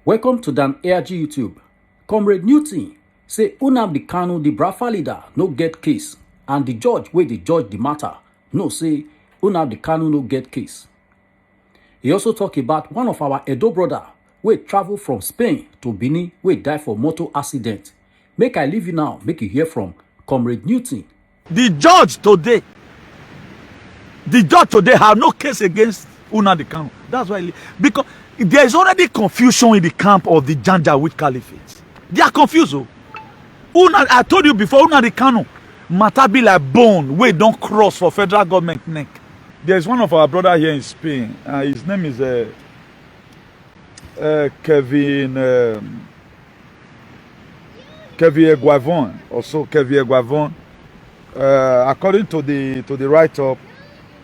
Welcome to Dan ARG YouTube. Comrade Newton say Nnamdi Kanu, the Biafra leader, no get case, and the judge wey dey judge the matter no say Nnamdi Kanu no get case. He also talk about one of our Edo brother wey travel from Spain to Benin wey die for motor accident. Make I leave you now, make you hear from Comrade Newton. The judge today have no case against Nnamdi Kanu. That's why, because there is already confusion in the camp of the Janjaweed Caliphate. They are confused. I told you before, Nnamdi Kanu matter be like bone wey don't cross for federal government neck. There is one of our brother here in Spain. His name is Kevin Eguavon. Also Kevin Eguavon. According to the write-up,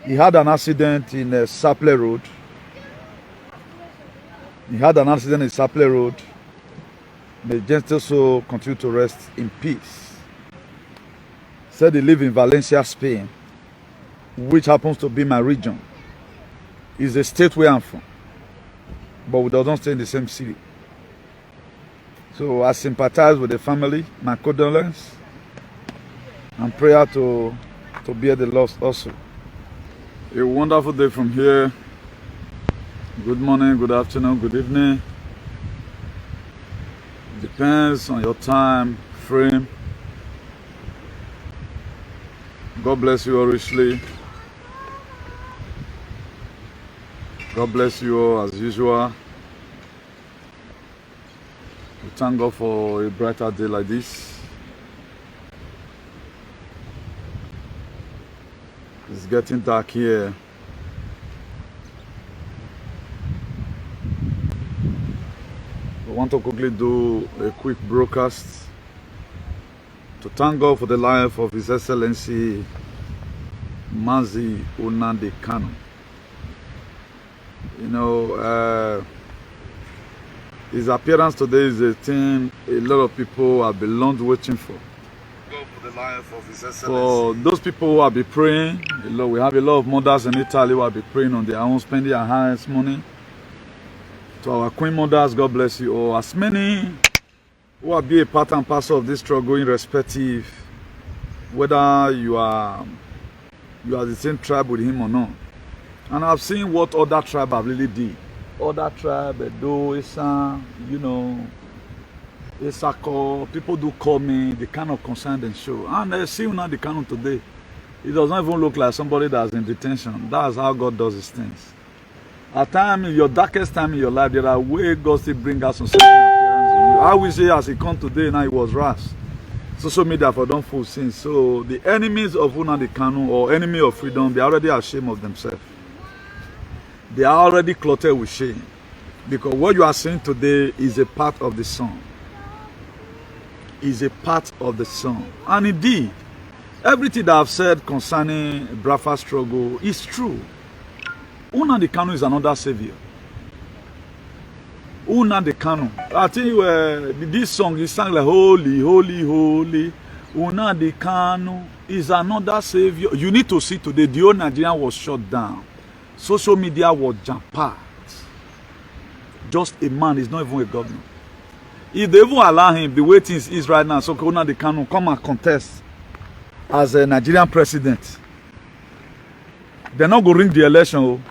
he had an accident in Saple Road. May Justice so continue to rest in peace. Said he live in Valencia, Spain, which happens to be my region. It's a state where I'm from, but we don't stay in the same city. So I sympathize with the family, my condolence, and prayer to bear the loss also. A wonderful day from here. Good morning, good afternoon, good evening. Depends on your time frame. God bless you all richly. God bless you all as usual. We thank God for a brighter day like this. It's getting dark here. I want to quickly do a quick broadcast to thank God for the life of His Excellency Mazi Nnamdi Kanu. You know, his appearance today is a thing a lot of people have been long waiting for. God for the life of His Excellency. For those people who have been praying, we have a lot of mothers in Italy who have been praying on their own, spending their highest money. To our queen mothers, God bless you all. As many who have been a part and parcel of this struggle, irrespective whether you are the same tribe with him or not. And I've seen what other tribe have really did. Other tribe, Edo, Isan, you know, Isako, people do call me the kind of concern and show. And I see Nnamdi Kanu today. It does not even look like somebody that's in detention. That's how God does his things. At times, in your darkest time in your life, there are ways God still bring out some certain appearance in you. I will say, as he come today, now he was rash. Social media for don't full sin. So the enemies of Nnamdi Kanu or enemy of freedom, they are already ashamed of themselves. They are already clotted with shame. Because what you are saying today is a part of the song. Is a part of the song. And indeed, everything that I've said concerning Biafra struggle is true. Nnamdi Kanu is another savior. Nnamdi Kanu. I think this song is sang like holy, holy, holy. Nnamdi Kanu is another savior. You need to see today the whole Nigeria was shut down. Social media was jam-packed. Just a man is not even a governor. If they even allow him the way things is right now, so Nnamdi Kanu come and contest as a Nigerian president. They're not going to ring the election.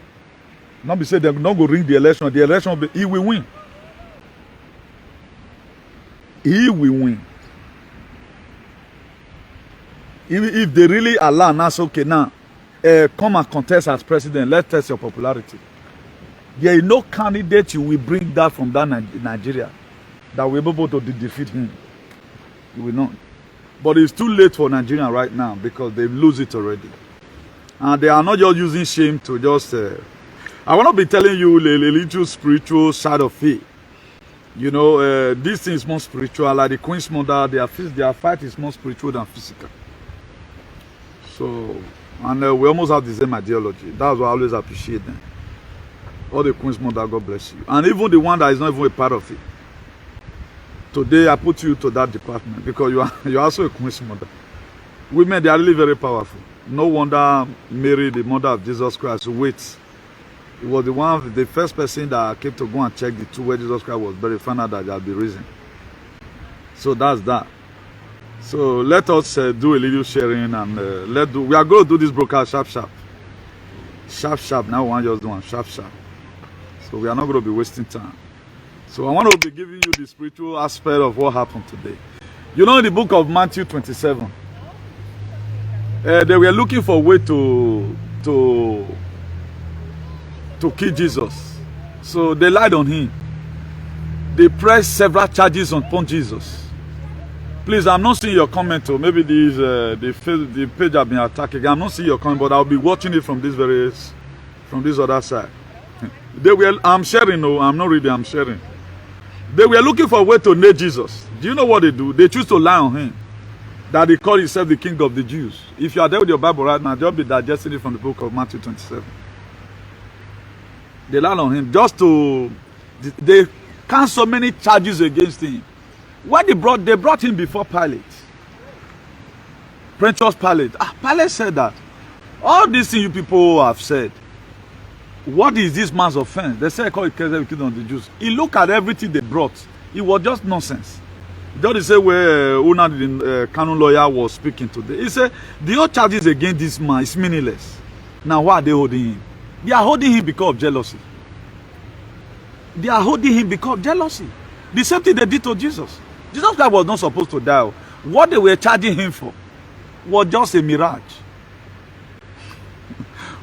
Not be said they're not going to ring the election. The election will be, he will win. He will win. If they really allow now, so okay, now come and contest as president. Let's test your popularity. There is no candidate you will bring that from that Nigeria that will be able to defeat him. You will not. But it's too late for Nigeria right now because they lose it already. And they are not just using shame to just... I want to be telling you a little spiritual side of it. You know, this thing is more spiritual. Like the Queen's mother, their fight is more spiritual than physical. So, and we almost have the same ideology. That's why I always appreciate them. All the Queen's mother, God bless you. And even the one that is not even a part of it. Today, I put you to that department because you're also a Queen's mother. Women, they are really very powerful. No wonder Mary, the mother of Jesus Christ, waits He was the first person that came to go and check the tomb where Jesus Christ was buried, found out that he had been risen. So that's that. So let us do a little sharing, and we are going to do this broadcast sharp. Now we want just do one sharp. So we are not going to be wasting time. So I want to be giving you the spiritual aspect of what happened today. You know, in the book of Matthew 27, they were looking for a way to kill Jesus. So they lied on him. They pressed several charges upon Jesus. Please, I'm not seeing your comment, or maybe the page have been attacked. I'm not seeing your comment, but I'll be watching it from this other side. I'm sharing, no, I'm not reading, I'm sharing. They were looking for a way to nail Jesus. Do you know what they do? They choose to lie on him. That they call himself the King of the Jews. If you are there with your Bible right now, just be digesting it from the book of Matthew 27. They lied on him they cast so many charges against him. When they brought him before Pilate. Pontius Pilate. Pilate said that all these things you people have said, what is this man's offense? They said, call it King of the Jews. He looked at everything they brought. It was just nonsense. Just the same way Una, the canon lawyer, was speaking today. He said, the old charges against this man is meaningless. Now, why are they holding him? They are holding him because of jealousy. They are holding him because of jealousy. The same thing they did to Jesus. Jesus Christ was not supposed to die. What they were charging him for was just a mirage.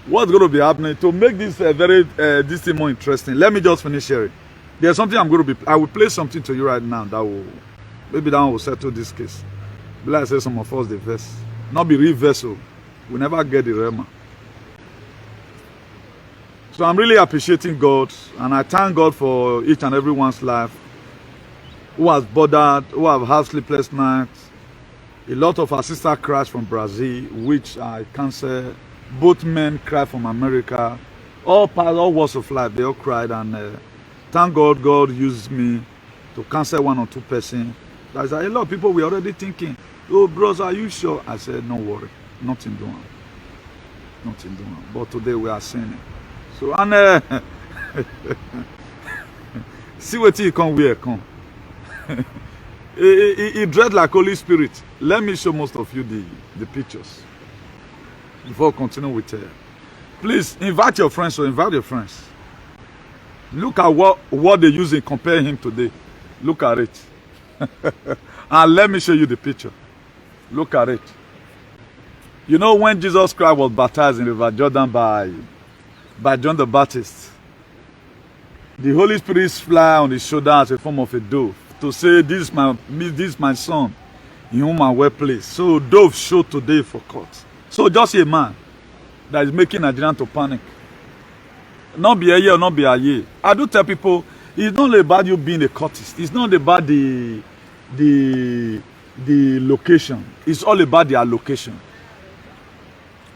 What's going to be happening to make this this thing more interesting? Let me just finish here. There's something I will play something to you right now that will, maybe that one will settle this case. But like I say, some of us the verse, not be real vessel. We never get the rema. So I'm really appreciating God, and I thank God for each and everyone's life who has bothered, who have had sleepless nights. A lot of our sisters cried from Brazil, which I can't say. Both men cried from America. All walks of life, they all cried, and thank God, God used me to cancel 1 or 2 persons. There's a lot of people were already thinking, oh, bros, are you sure? I said, no worry, nothing doing. Nothing doing. But today we are seeing it. So, and see what he come where come. He dread like Holy Spirit. Let me show most of you the pictures before I continue with please invite your friends or invite your friends. Look at what they use and compare him today. Look at it. And let me show you the picture. Look at it. You know, when Jesus Christ was baptized in the River Jordan by John the Baptist, the Holy Spirit fly on his shoulder as a form of a dove to say, this is my son in whom I well pleased. So dove showed today for court. So just a man that is making Nigerian to panic. Not be a year or not be a year. I do tell people, it's not about you being a cultist. It's not about the location. It's all about the allocation.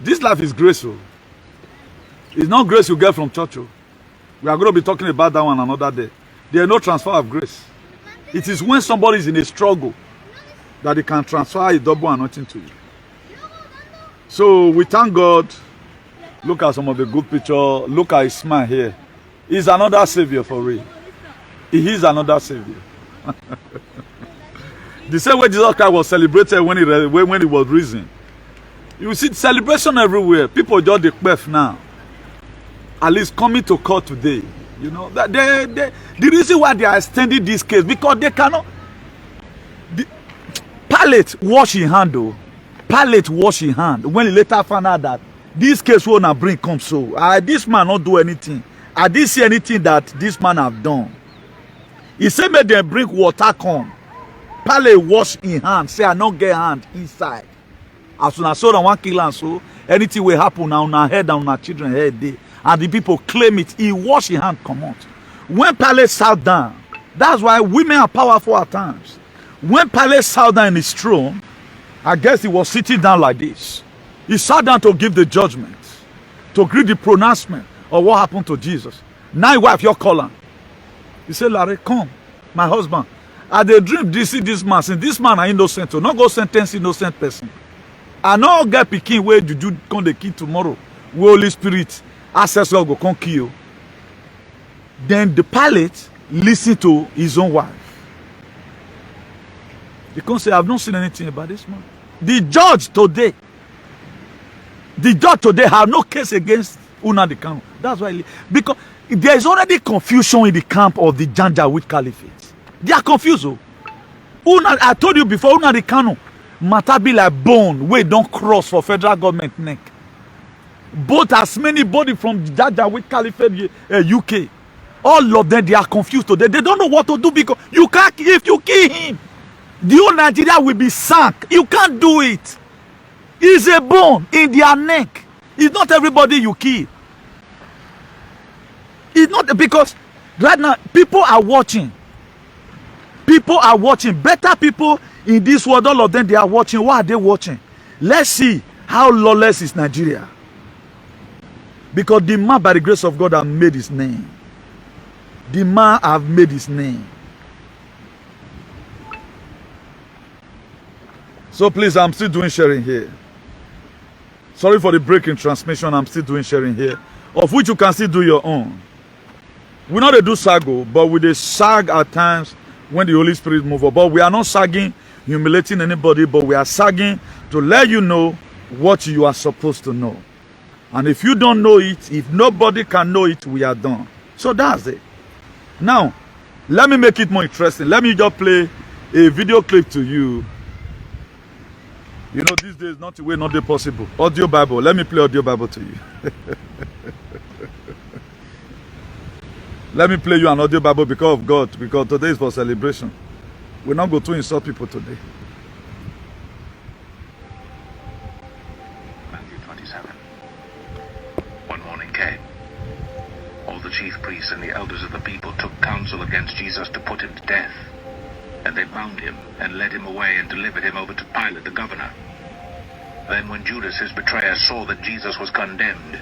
This life is graceful. It's not grace you get from church. We are going to be talking about that one another day. There is no transfer of grace. It is when somebody is in a struggle that he can transfer a double anointing to you. So we thank God. Look at some of the good picture. Look at his smile here. He's another savior for real. He is another savior. The same way Jesus Christ was celebrated when he was risen. You see celebration everywhere. People just declare now. At least coming to court today. You know, that the reason why they are extending this case, because they cannot. Pilate wash his hand though. Pilate wash his hand when he later found out that this case will not bring come so. This man not do anything. I didn't see anything that this man have done. He said make them bring water come. Pilate wash his hand. Say I not get hand inside. As soon as so one kill and so anything will happen now on our head and on our children's head day. And the people claim it. He wash his hand come out. When Pilate sat down, that's why women are powerful at times. When Pilate sat down in his throne, I guess he was sitting down like this. He sat down to give the judgment, to give the pronouncement of what happened to Jesus. Now, wife, you're calling. He said, Larry, come, my husband. I dey dream this man. Since this man are innocent, to not go sentence innocent person. I not get pikin where you come the key tomorrow. Where Holy Spirit, access God go come kill you. Then the Pilate listened to his own wife. They can't say, I've not seen anything about this man. The judge today have no case against Nnamdi Kanu. That's why, because there is already confusion in the camp of the Janjaweed Caliphate. They are confused. I told you before, Nnamdi Kanu matter be like bone wey don't cross for federal government neck. Both as many body from Janjaweed Caliphate UK. All of them, they are confused today. They don't know what to do because you can't, if you kill him, the whole Nigeria will be sunk. You can't do it. It's a bone in their neck. It's not everybody you kill. It's not, because right now people are watching. People are watching. Better people in this world, all of them, they are watching. Why are they watching? Let's see how lawless is Nigeria. Because the man, by the grace of God, have made his name. The man have made his name. So please, I'm still doing sharing here. Sorry for the break in transmission. I'm still doing sharing here, of which you can still do your own. We know they do sago, but we they sag at times when the Holy Spirit move up. But we are not sagging, humiliating anybody, but we are sagging to let you know what you are supposed to know. And if you don't know it, if nobody can know it, we are done. So that's it. Now, let me make it more interesting. Let me just play a video clip to you. You know, these days, not way, not the possible. Audio Bible. Let me play Audio Bible to you. Let me play you an Audio Bible because of God. Because today is for celebration. We're not going to insult people today. Matthew 27. One morning came. All the chief priests and the elders of the people took counsel against Jesus to put him to death. And they bound him and led him away and delivered him over to Pilate the governor. Then when Judas his betrayer saw that Jesus was condemned,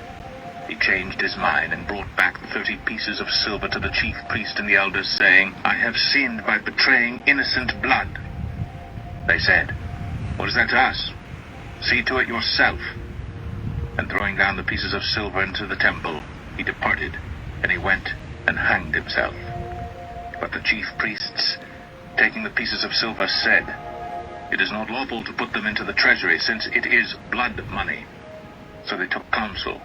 he changed his mind and brought back the 30 pieces of silver to the chief priest and the elders, saying, I have sinned by betraying innocent blood. They said, What is that to us? See to it yourself. And throwing down the pieces of silver into the temple, he departed, and he went and hanged himself. But the chief priests, taking the pieces of silver, said, It is not lawful to put them into the treasury, since it is blood money. So they took counsel,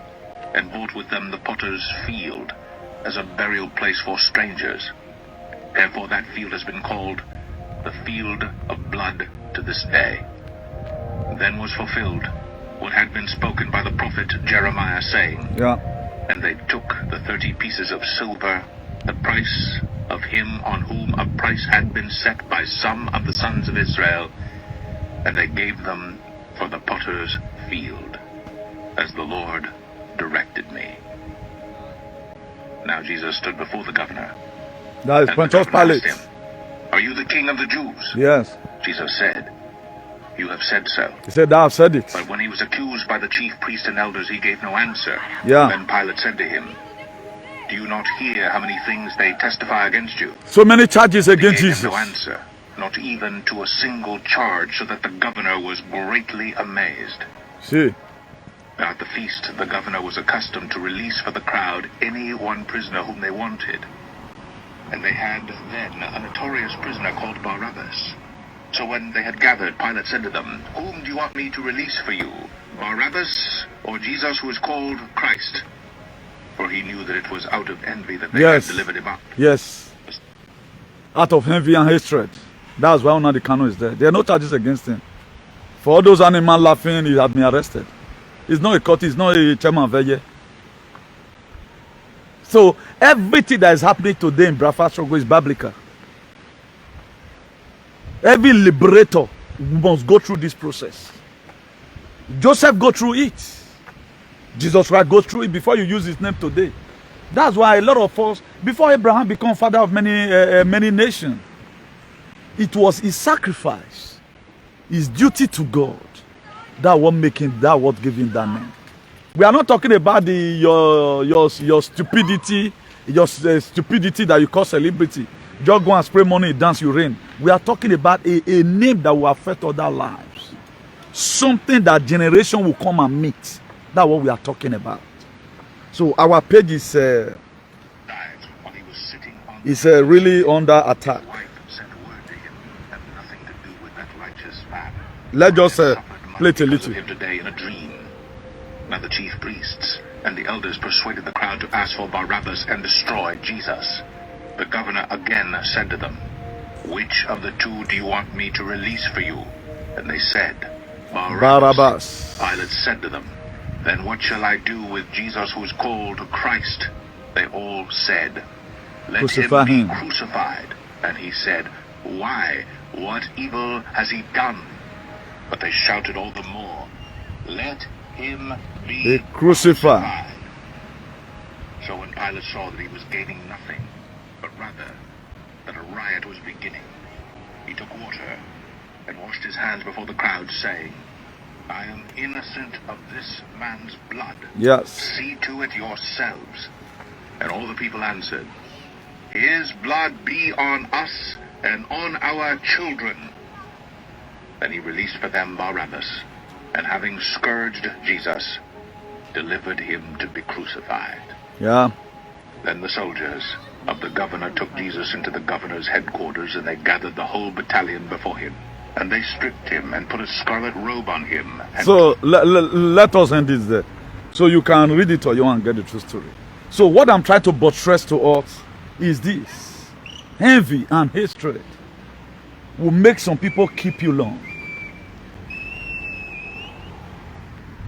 and bought with them the potter's field, as a burial place for strangers. Therefore that field has been called the field of blood to this day. Then was fulfilled what had been spoken by the prophet Jeremiah, saying, And they took the 30 pieces of silver, the price of him on whom a price had been set by some of the sons of Israel, and they gave them for the potter's field, as the Lord directed me. Now Jesus stood before the governor. That is Pontius Pilate. Him, Are you the king of the Jews? Yes. Jesus said, You have said so. He said, Thou have said it. But when he was accused by the chief priests and elders, he gave no answer. Yeah. Then Pilate said to him, Do you not hear how many things they testify against you? So many charges against He gave Jesus. him no answer, not even to a single charge, so that the governor was greatly amazed. See. Now at the feast, the governor was accustomed to release for the crowd any one prisoner whom they wanted. And they had then a notorious prisoner called Barabbas. So when they had gathered, Pilate said to them, Whom do you want me to release for you, Barabbas or Jesus, who is called Christ? For he knew that it was out of envy that they had delivered him up. Yes. Out of envy and hatred. That's why Nnamdi Kanu is there. There are no charges against him. For all those animals laughing, he had been arrested. He's not a court, he's not a chairman of Veye. So everything that is happening today in Biafra struggle is biblical. Every liberator must go through this process. Joseph go through it. Jesus Christ go through it before you use his name today. That's why a lot of us, before Abraham became father of many nations, it was his sacrifice, his duty to God, that what making that what giving that name. We are not talking about your stupidity, stupidity that you call celebrity. Just go and spray money, dance, you rain. We are talking about a name that will affect other lives. Something that generation will come and meet. That's what we are talking about. So our page is... While he was is really under attack. His wife sent word to him, "Have nothing to do with that righteous man. Let's just I have suffered play much it a because little. of him today in a dream." Now the chief priests and the elders persuaded the crowd to ask for Barabbas and destroy Jesus. The governor again said to them, "Which of the two do you want me to release for you?" And they said, Barabbas. Pilate said to them, "Then what shall I do with Jesus who is called Christ?" They all said, "Let Crucify him be him." crucified. And he said, "Why? What evil has he done?" But they shouted all the more, "Let him be Be crucified. So when Pilate saw that he was gaining nothing, but rather that a riot was beginning, he took water and washed his hands before the crowd, saying, "I am innocent of this man's blood. Yes. See to it yourselves." And all the people answered, "His blood be on us and on our children." Then he released for them Barabbas, and having scourged Jesus, delivered him to be crucified. Yeah. Then the soldiers of the governor took Jesus into the governor's headquarters, and they gathered the whole battalion before him. And they stripped him and put a scarlet robe on him. And So let us end this there. So you can read it or you want to get the true story. So what I'm trying to buttress to us is this. Envy and hatred will make some people keep you long.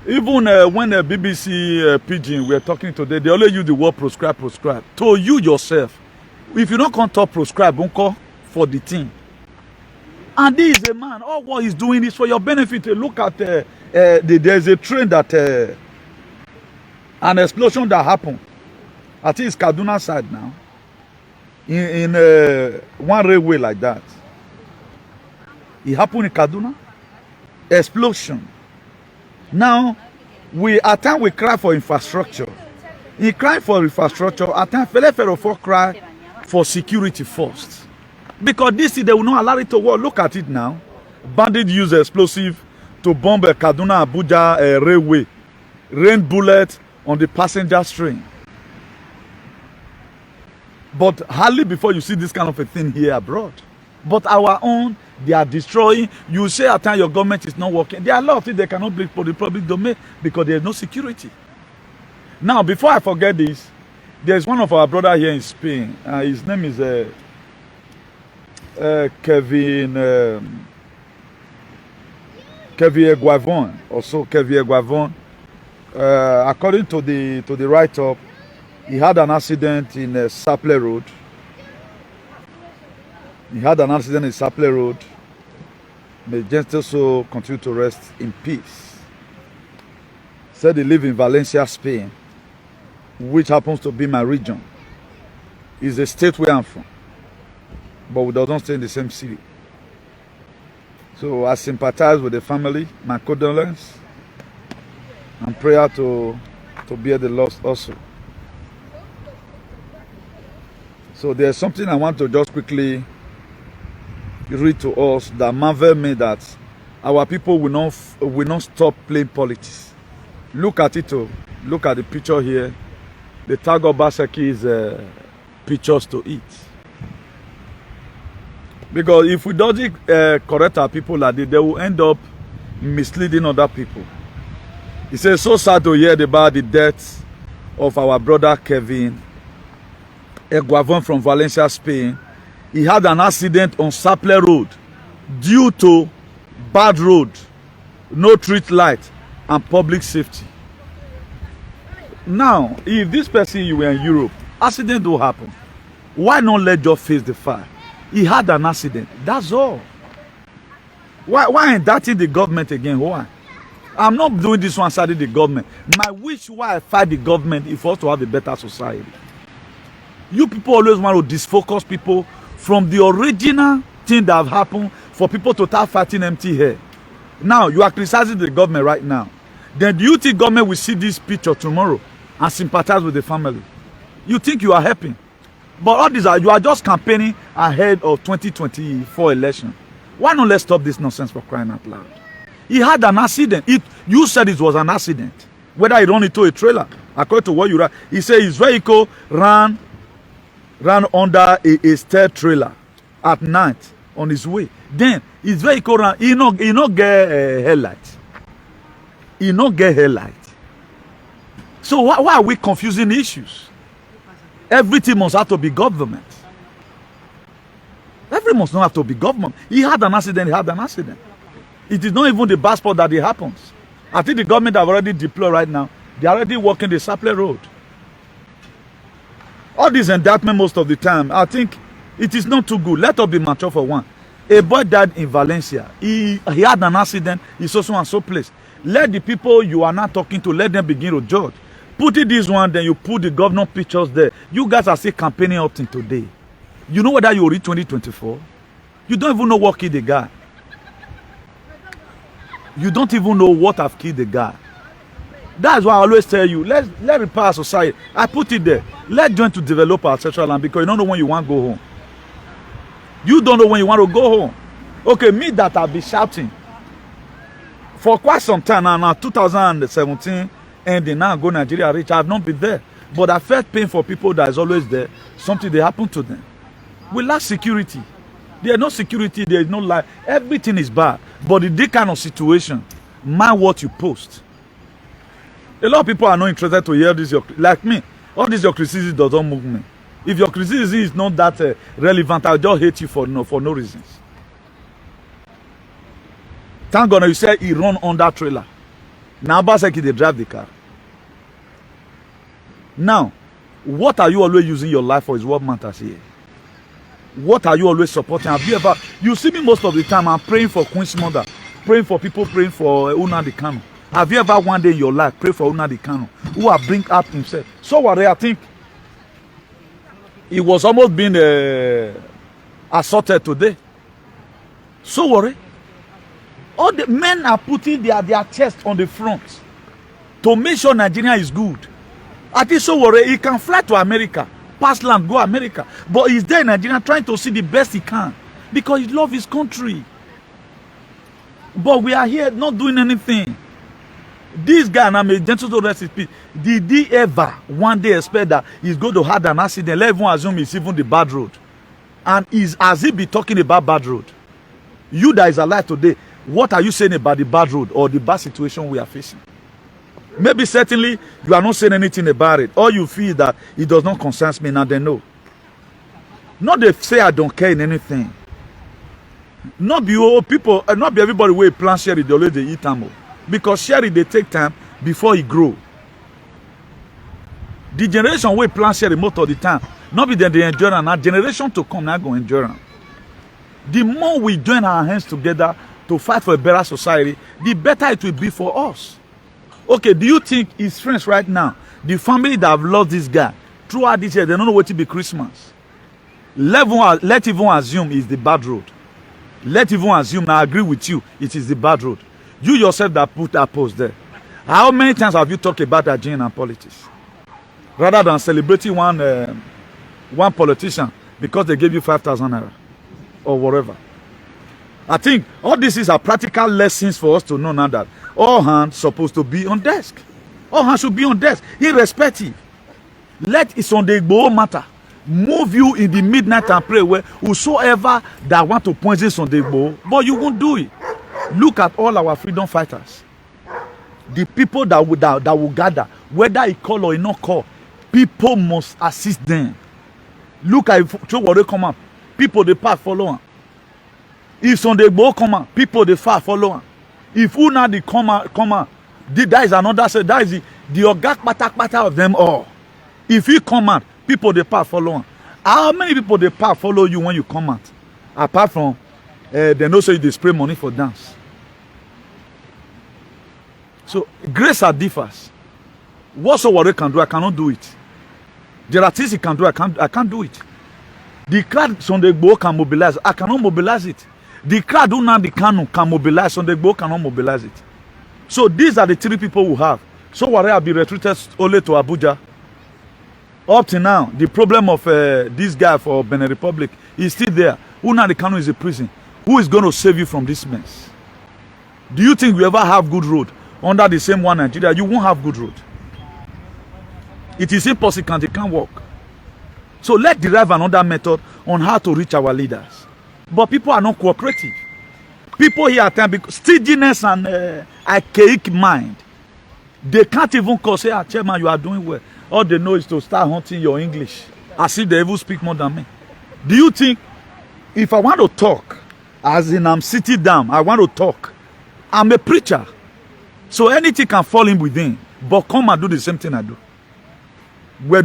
Even when the BBC Pidgin we're talking today, they only use the word prescribe. To you yourself, if you don't come to prescribe, don't call for the thing. And this is a man, all what he's doing is for your benefit. Look at, there's a train that, an explosion that happened. I think it's Kaduna side now. In one railway like that. It happened in Kaduna. Explosion. Now, at times we cry for infrastructure. In crying for infrastructure, at times Fele cry for security first. Because this they will not allow it to work. Look at it now. Bandits use explosive to bomb a Kaduna Abuja railway. Rain bullets on the passenger train. But hardly before you see this kind of a thing here abroad. But our own, they are destroying. You say at times your government is not working. There are a lot of things they cannot bring for the public domain because there is no security. Now, before I forget this, there's one of our brothers here in Spain. His name is Kevin Eguavon. Also, Kevin Eguavon. According to the write-up, he had an accident in Saple Road. May gentle soul continue to rest in peace. Said he live in Valencia, Spain, which happens to be my region. It's a state where I'm from, but we don't stay in the same city. So I sympathize with the family, my condolence, and prayer to bear the loss also. So there's something I want to just quickly read to us that marvel me that our people will not stop playing politics. Look at it. Look at the picture here. The tag of Obaseki is pictures to eat. Because if we don't correct our people like this, they will end up misleading other people. It says so sad to hear about the death of our brother Kevin Eguavon from Valencia, Spain. He had an accident on Saple Road due to bad road, no street light, and public safety. Now, if this person you were in Europe, accident will happen. Why not let you face the fire? He had an accident. That's all. Why indicting the government again? Why? I'm not doing this one siding the government. My wish why I fight the government is for us to have a better society. You people always want to disfocus people from the original thing that have happened for people to start fighting empty here. Now, you are criticizing the government right now. Then do you think government will see this picture tomorrow and sympathize with the family? You think you are helping? But all these you are just campaigning ahead of 2024 election. Why not let's stop this nonsense for crying out loud? He had an accident. You said it was an accident. Whether he run into a trailer, according to what you write, he said his vehicle ran ran under a stair trailer at night on his way. Then his vehicle ran, he not get headlight. He not get headlight. So why are we confusing issues? Everything must have to be government. Everything must not have to be government. He had an accident, It is not even the bad spot that it happens. I think the government have already deployed right now. They are already working the Sapele Road. All this indictment most of the time, I think it is not too good. Let us be mature for one. A boy died in Valencia. He had an accident. He's so and so place. Let the people you are not talking to, let them begin to judge. Put it this one, then you put the governor pictures there. You guys are still campaigning up till today. You know whether you reach 2024? You don't even know what killed the guy. You don't even know what have killed the guy. That's why I always tell you, let repair our society. I put it there. Let's join to develop our sexual land because you don't know when you want to go home. You don't know when you want to go home. Okay, me that I'll be shouting for quite some time now 2017 and they now go Nigeria rich. I have not been there. But I felt pain for people that is always there. Something they happen to them. We lack security. There is no security, there is no life. Everything is bad. But in this kind of situation, mind what you post. A lot of people are not interested to hear this. Like me, all this your criticism doesn't move me. If your criticism is not that relevant, I'll just hate you for no reasons. Thank God you said he run on that trailer. Now Obaseki they drive the car. Now, what are you always using your life for is what matters here. What are you always supporting? Have you ever, you see me most of the time, I'm praying for Queen's mother, praying for people, praying for Nnamdi Kanu. Have you ever one day in your life prayed for Nnamdi Kanu, who have bring up himself? So what I think, he was almost being assaulted today. So worry. All the men are putting their chest on the front to make sure Nigeria is good. I think so worry, he can fly to America, pass land, go America. But he's there in Nigeria trying to see the best he can because he loves his country. But we are here not doing anything. This guy, and I'm a gentle to rest his peace, did he ever one day expect that he's going to have an accident? Let everyone assume it's even the bad road. And is as he be talking about bad road. You that is alive today, what are you saying about the bad road or the bad situation we are facing? Maybe certainly you are not saying anything about it. Or you feel that it does not concern me, now they know. Not they say I don't care in anything. Not be all people, not be everybody will plant sherry, they always they eat ammo. Because sherry they take time before it grow. The generation will plant sherry most of the time. Not be that they enjoy and our generation to come now go enjoy them. The more we join our hands together to fight for a better society, the better it will be for us. Okay, do you think his friends right now, the family that have lost this guy, throughout this year, they don't know what to be Christmas? Let even assume it's the bad road. Let even assume, I agree with you, it is the bad road. You yourself that put that post there. How many times have you talked about agenda and politics? Rather than celebrating one politician because they gave you 5,000 naira or whatever. I think all this is a practical lessons for us to know now that all hands supposed to be on desk. All hands should be on desk, irrespective. Let it on the Igbo matter. Move you in the midnight and pray where whosoever that want to poison on the Igbo, but you won't do it. Look at all our freedom fighters. The people that will gather, whether he call or he not call, people must assist them. Look at what they come up. People they pass follow on. If Sunday Igbo come out, people they far follow on. If Nnamdi come out, that is another say that is the ogak patak of them all. If he come out, people they pass follow on. How many people they pass follow you when you come out? Apart from they know say they spray money for dance. So grace are differs. Whatsoever can do, I cannot do it. There are things he can do, I can't do it. The crowd Sunday Igbo can mobilize, I cannot mobilize it. The crowd Nnamdi Kanu can mobilize, Sunday Igbo cannot mobilize it. So these are the three people who have. So Ware have been retreated only to Abuja. Up to now, the problem of this guy for Benin Republic is still there. Nnamdi Kanu is in prison. Who is going to save you from this mess? Do you think we ever have good road under the same one Nigeria? You won't have good road. It is impossible, it can't work. So let's derive another method on how to reach our leaders. But people are not cooperative. People here at times, stinginess and archaic mind. They can't even call, say, chairman, you are doing well. All they know is to start hunting your English. As if they even speak more than me. Do you think if I want to talk, as in I'm sitting down, I want to talk, I'm a preacher. So anything can fall in within. But come and do the same thing I do. We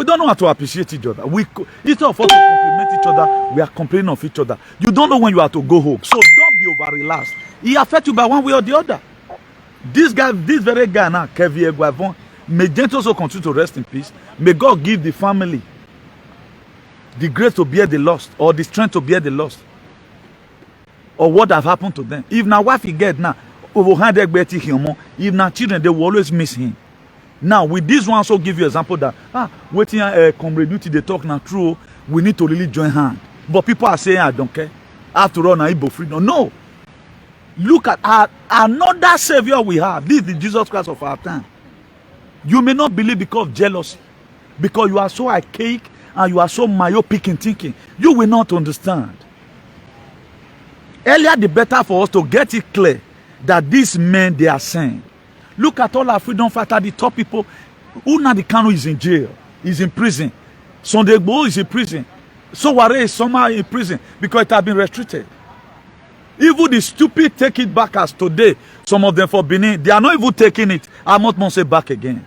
don't know how to appreciate each other. Instead of us to compliment each other, we are complaining of each other. You don't know when you have to go home. So don't be over relaxed. He affects you by one way or the other. This guy, this very guy now, Kevin Guavon, may Gentle also continue to rest in peace. May God give the family the grace to bear the loss, or the strength to bear the loss, or what have happened to them. If now wife he get now, if now children, they will always miss him. Now with this one also give you example that waiting comrade duty they talk now true, we need to really join hand. But people are saying I don't care. After all, now Igbo freedom. No. Look at another savior we have. This is the Jesus Christ of our time. You may not believe because of jealousy, because you are so archaic and you are so myopic in thinking. You will not understand. Earlier the better for us to get it clear that these men they are saying. Look at all our freedom fighters, the top people. Nnamdi Kanu is in jail, is in prison. Sunday Igboho is in prison. Sowore is somehow in prison because it has been restricted. Even the stupid take it back as today, some of them for Benin, they are not even taking it. I must say back again.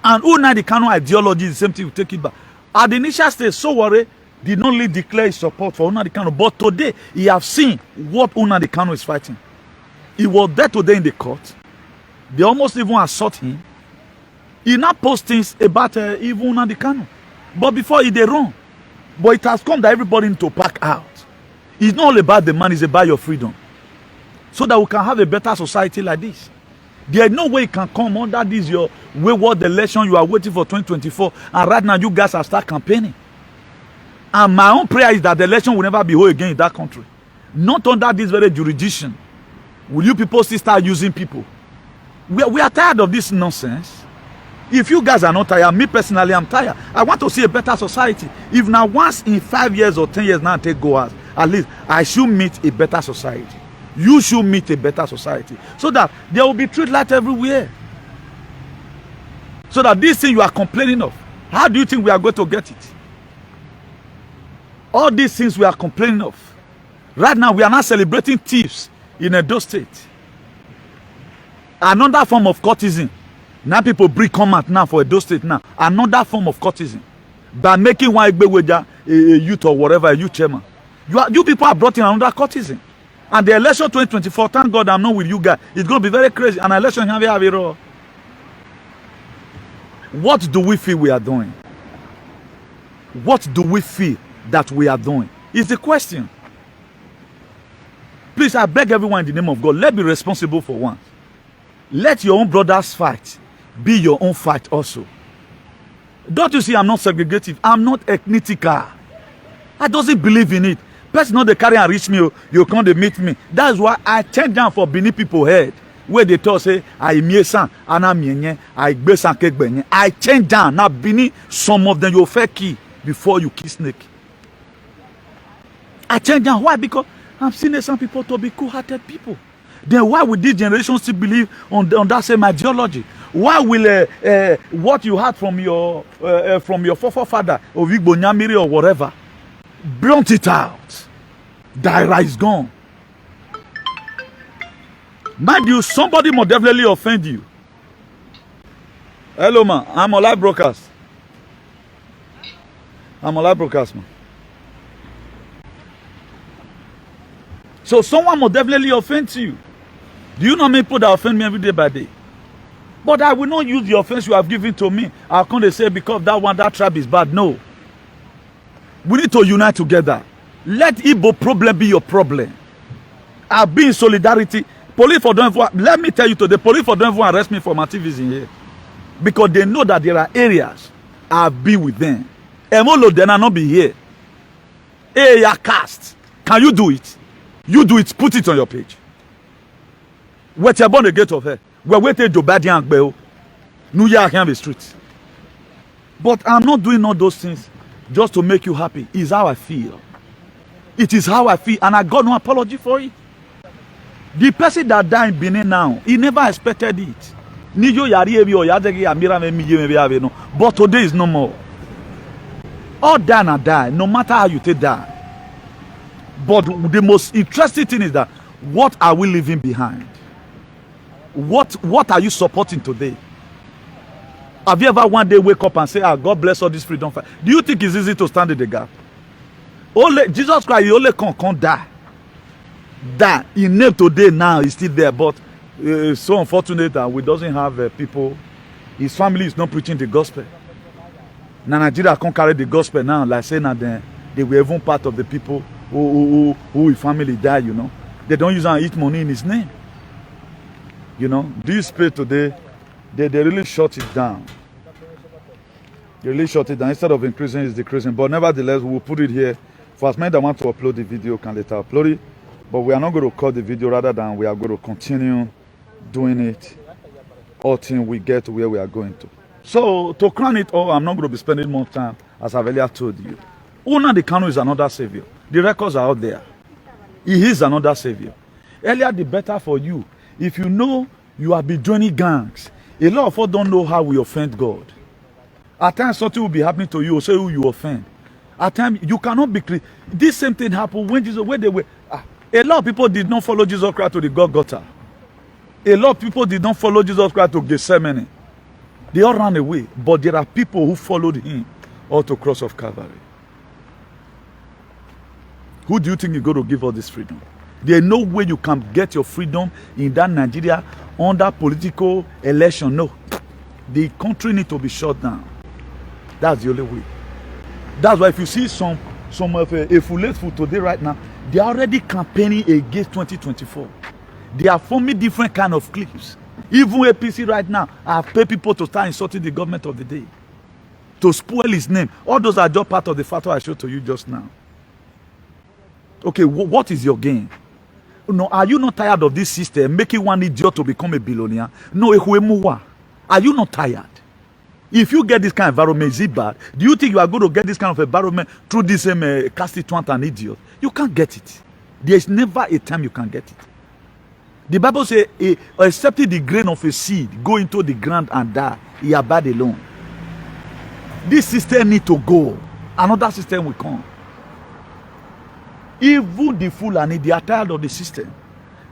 And Nnamdi Kanu ideology is the same thing, we take it back. At the initial stage, Sowore did not really declare his support for Nnamdi Kanu, but today he have seen what Nnamdi Kanu is fighting. He was there today in the court. They almost even assault him. He now posts things about even Nnamdi Kanu. But before he they run. But it has come that everybody need to pack out. It's not all about the man, it's about your freedom. So that we can have a better society like this. There is no way you can come under this your wayward election you are waiting for 2024. And right now you guys have started campaigning. And my own prayer is that the election will never be held again in that country. Not under this very jurisdiction. Will you people still start using people? We are tired of this nonsense. If you guys are not tired, me personally, I'm tired. I want to see a better society. If now once in 5 years or 10 years now take go out, at least I should meet a better society. You should meet a better society. So that there will be street light everywhere. So that this thing you are complaining of, how do you think we are going to get it? All these things we are complaining of. Right now we are not celebrating thieves in Edo State. Another form of courtesan. Now people bring comment now for Edo State now. Another form of courtesan. By making one a youth or whatever, a youth chairman. You people are brought in another courtesan. And the election 2024, thank God I'm not with you guys. It's going to be very crazy. An election here we have it all. What do we feel we are doing? What do we feel that we are doing? Is the question. Please, I beg everyone in the name of God, let's be responsible for once. Let your own brothers fight be your own fight also. Don't you see I'm not segregative? I'm not ethnicical. I doesn't believe in it. Person not they carry and reach me, you come they meet me. That's why I change down for Benin people head. Where they talk say, I miesan, ana mienye, I besan kekbenye. I change down. Now Benin, some of them you fake key before you kiss snake. I change down. Why? Because I'm seeing some people to be cool-hearted people. Then why would this generation still believe on that same ideology? Why will what you had from your forefather of Igbo Nyamiri or whatever, blunt it out? Daira is gone. Mind you, somebody more definitely offend you. Hello, man. I'm on live broadcast. I'm on live broadcast, man. So someone will definitely offend you. Do you know me people that offend me every day by day? But I will not use the offense you have given to me. I'll come to say because that one, that tribe is bad. No. We need to unite together. Let Igbo problem be your problem. I'll be in solidarity. Police for don't let me tell you today, police for don't arrest me for my activism here. Because they know that there are areas I'll be with them. Emolo then I'll not be here. Hey, ya cast. Can you do it? You do it, put it on your page. Wait your born the gate of her. We're waiting to bad young bell. New York can be street. But I'm not doing all those things just to make you happy. It's how I feel. It is how I feel, and I got no apology for it. The person that died in Benin now, he never expected it. But today is no more. All die and die, no matter how you take die. But the most interesting thing is that what are we leaving behind? What are you supporting today? Have you ever one day wake up and say, God bless all this freedom fight? Do you think it's easy to stand in the gap? Only Jesus Christ, he only can't die. That in name today now is still there, but it's so unfortunate that we doesn't have people. His family is not preaching the gospel. Now Nigeria can't carry the gospel now, like saying that they were even part of the people who his family died. They don't use and eat money in his name. This spirit today, they really shut it down. They really shut it down. Instead of increasing, it's decreasing. But nevertheless, we'll put it here. For as many that want to upload the video, can later upload it. But we are not going to cut the video, rather than we are going to continue doing it until we get to where we are going to. So, to crown it all, I'm not going to be spending more time, as I've earlier told you. Nnamdi Kanu is another savior. The records are out there. He is another savior. Earlier, the better for you. If you know you have been joining gangs, a lot of us don't know how we offend God. At times, something will be happening to you, or say who you offend. At times, you cannot be. This same thing happened when they were. A lot of people did not follow Jesus Christ to the Golgotha. A lot of people did not follow Jesus Christ to Gethsemane. They all ran away. But there are people who followed him all to the cross of Calvary. Who do you think is going to give all this freedom? There is no way you can get your freedom in that Nigeria under political election. No. The country needs to be shut down. That's the only way. That's why if you see some of a full today right now, they are already campaigning against 2024. They are forming different kind of clips. Even APC right now have paid people to start insulting the government of the day, to spoil his name. All those are just part of the factor I showed to you just now. Okay, what is your gain? No, are you not tired of this system making one idiot to become a billionaire? No, are you not tired? If you get this kind of environment, is it bad? Do you think you are going to get this kind of environment through this constituent and idiot? You can't get it. There is never a time you can get it. The Bible says, excepting the grain of a seed go into the ground and die, he abide alone. This system need to go. Another system will come. Even the Fulani, they are tired of the system.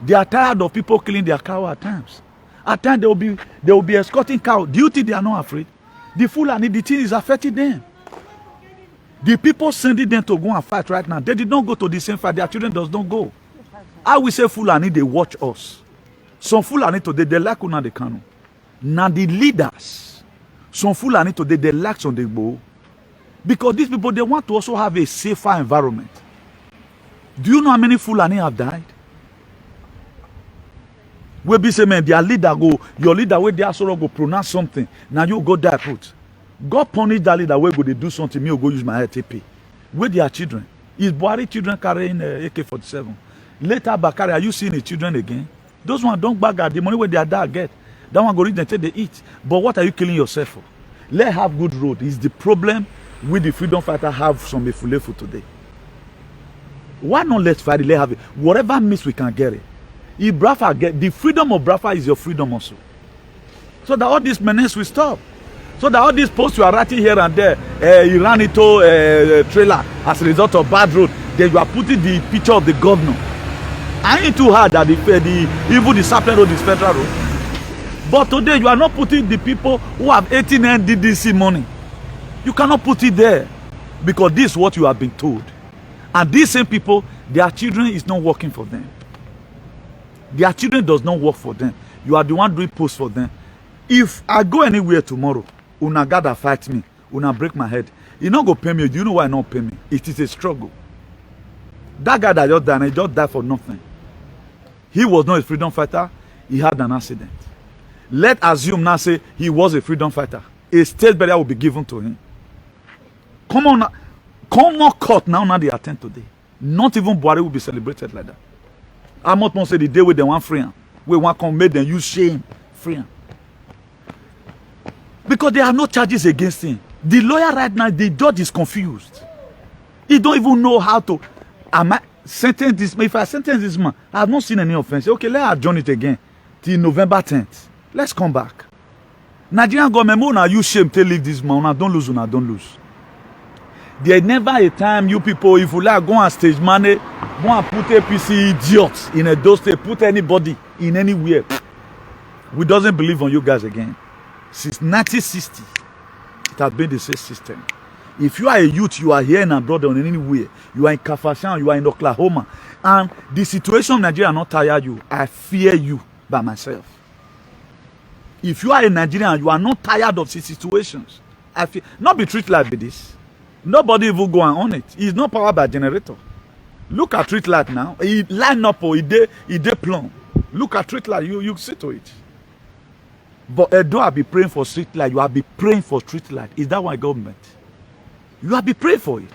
They are tired of people killing their cow at times. At times they will be escorting cow. Do you think they are not afraid? The Fulani, the thing is affecting them. The people sending them to go and fight right now, they did not go to the same fight. Their children does not go. I will say Fulani, they watch us. Some Fulani today, they like Nnamdi Kanu. Now the leaders, some Fulani today, they like Sunday Igboho. Because these people, they want to also have a safer environment. Do you know how many Fulani have died? We be say, man, their leader go, your leader where they are sort of go pronounce something. Now you go there put. God punish that leader where go they do something, me will go use my head TP. Where their children? Is Buhari children carrying AK-47? Later, Bakari, are you seeing the children again? Those ones don't bag at the money where their dad get. That one go reach and say they eat. But what are you killing yourself for? Let's have good road. Is the problem with the freedom fighter have some efulefu today? Why not let's fight it? Let's have it. Whatever miss we can get it. If Brafa get the freedom of Brafa is your freedom also. So that all this menace will stop. So that all these posts you are writing here and there, you ran into a trailer as a result of bad road. Then you are putting the picture of the governor. I ain't too hard that even the Sapele road is federal road. But today you are not putting the people who have 18 NDDC money. You cannot put it there because this is what you have been told. And these same people, their children is not working for them. Their children does not work for them. You are the one doing posts for them. If I go anywhere tomorrow, una gather fight me, una break my head. You not go pay me. Do you know why not pay me? It is a struggle. That guy that just died, he just died for nothing. He was not a freedom fighter. He had an accident. Let's assume now say he was a freedom fighter. A state burial will be given to him. Come on, come on court now they attend today. Not even Buhari will be celebrated like that. I'm not going to say the day where they want free. We want to make them use shame. Free. Because there are no charges against him. The lawyer right now, the judge is confused. He don't even know how to. Am I sentence this man? If I sentence this man, I have not seen any offense. Okay, let's adjourn it again till November 10th. Let's come back. Nigerian government, now you shame to leave this man. Now don't lose, now don't lose. There never a time you people, if you like, go on stage money, go and put APC idiots in a dose, put anybody in anywhere. We doesn't believe on you guys again. Since 1960, it has been the same system. If you are a youth, you are here in abroad or anywhere, you are in Kafashan, you are in Oklahoma, and the situation in Nigeria not tire you, I fear you by myself. If you are a Nigerian, you are not tired of the situations. I fear, not be treated like this. Nobody will go on it. It's not powered by generator. Look at street light now. He line up or he de plumb. Look at street light, you see to it. But Edo will be praying for street light. You will be praying for street light. Is that why government? You have to pray for it.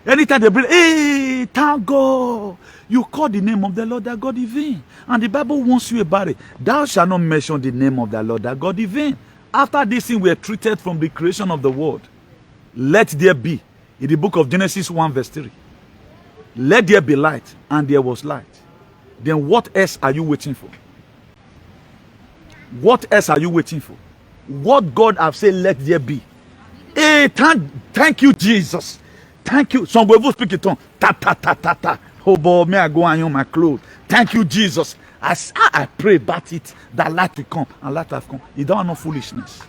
Anytime they bring, hey, thank God. You call the name of the Lord that God in vain. And the Bible wants you about it. Thou shalt not mention the name of the Lord that God in vain. After this thing, we are treated from the creation of the world. Let there be. In the book of Genesis 1 verse 3. Let there be light. And there was light. Then what else are you waiting for? What else are you waiting for? What God have said, let there be. Hey, thank you, Jesus. Thank you. Some people speak it on. Ta ta ta ta ta. Oh boy, may I go and on my clothes. Thank you, Jesus. As I pray about it, that light will come and light have come. Is that one not foolishness?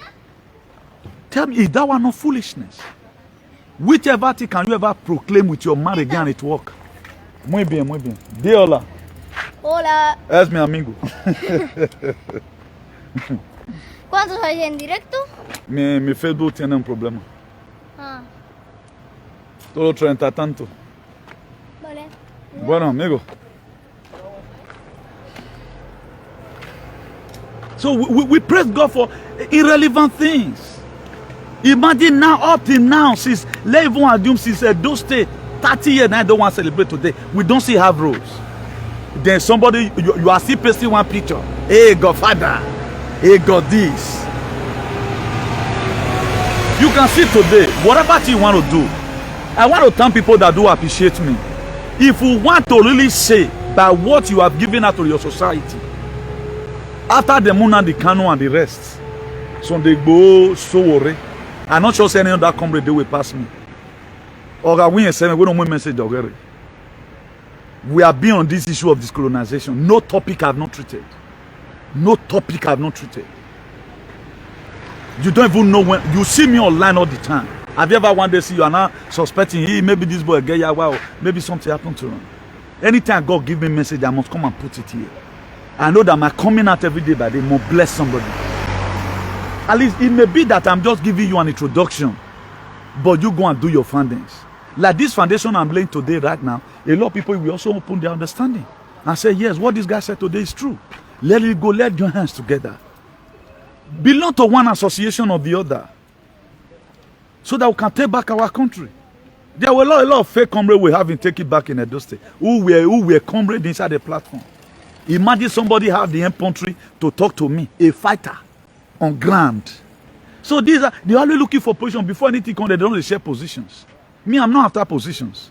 Tell me, is that one not foolishness? Whichever thing can you ever proclaim with your mouth again and it work? Muy bien, muy bien. Di hola. Hola. Es mi amigo. ¿Cuántos hay en directo? Mi Facebook tiene un problema. Ah, Todo 30 tanto. vale. Bueno, amigo. So we praise God for irrelevant things. Imagine now, up till now, since let's even assume since those state 30 years now, I don't want to celebrate today. We don't see have roads. Then somebody you are still pasting one picture. Hey, Godfather. Hey, God, this. You can see today, whatever thing you want to do. I want to thank people that do appreciate me. If you want to really say by what you have given out to your society, after the moon and the canoe and the rest, so they go so worry. I'm not sure any other comrade they will pass me. Or we don't want message already. We are being on this issue of discolonization. No topic I have not treated. No topic I have not treated. You don't even know when you see me online all the time. Have you ever one day see you are now suspecting, hey, maybe this boy get ya, wow, maybe something happened to him. Anytime God give me a message, I must come and put it here. I know that my coming out every day by day will bless somebody. At least it may be that I'm just giving you an introduction, but you go and do your findings. Like this foundation I'm laying today right now, a lot of people will also open their understanding and say, yes, what this guy said today is true. Let it go, let your hands together. Belong to one association or the other, so that we can take back our country. There were a lot of fake comrades we haven't taken back in Edo State, who were comrades inside the platform. Imagine somebody have the infantry to talk to me, a fighter, on ground. So these are, they're always looking for position. Before anything comes, they don't share positions. Me, I'm not after positions.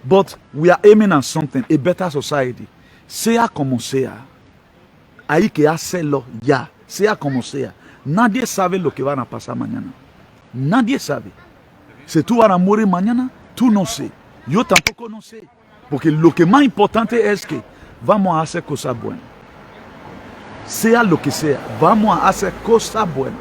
But we are aiming at something, a better society. Sea como sea. Ahí que hacerlo ya. Sea como sea. Nadie sabe lo que van a pasar mañana. Nadie sabe. Si tú vas a morir mañana, tú no sé. Yo tampoco no sé. Porque lo que más importante es que vamos a hacer cosas buenas. Sea lo que sea, vamos a hacer cosas buenas.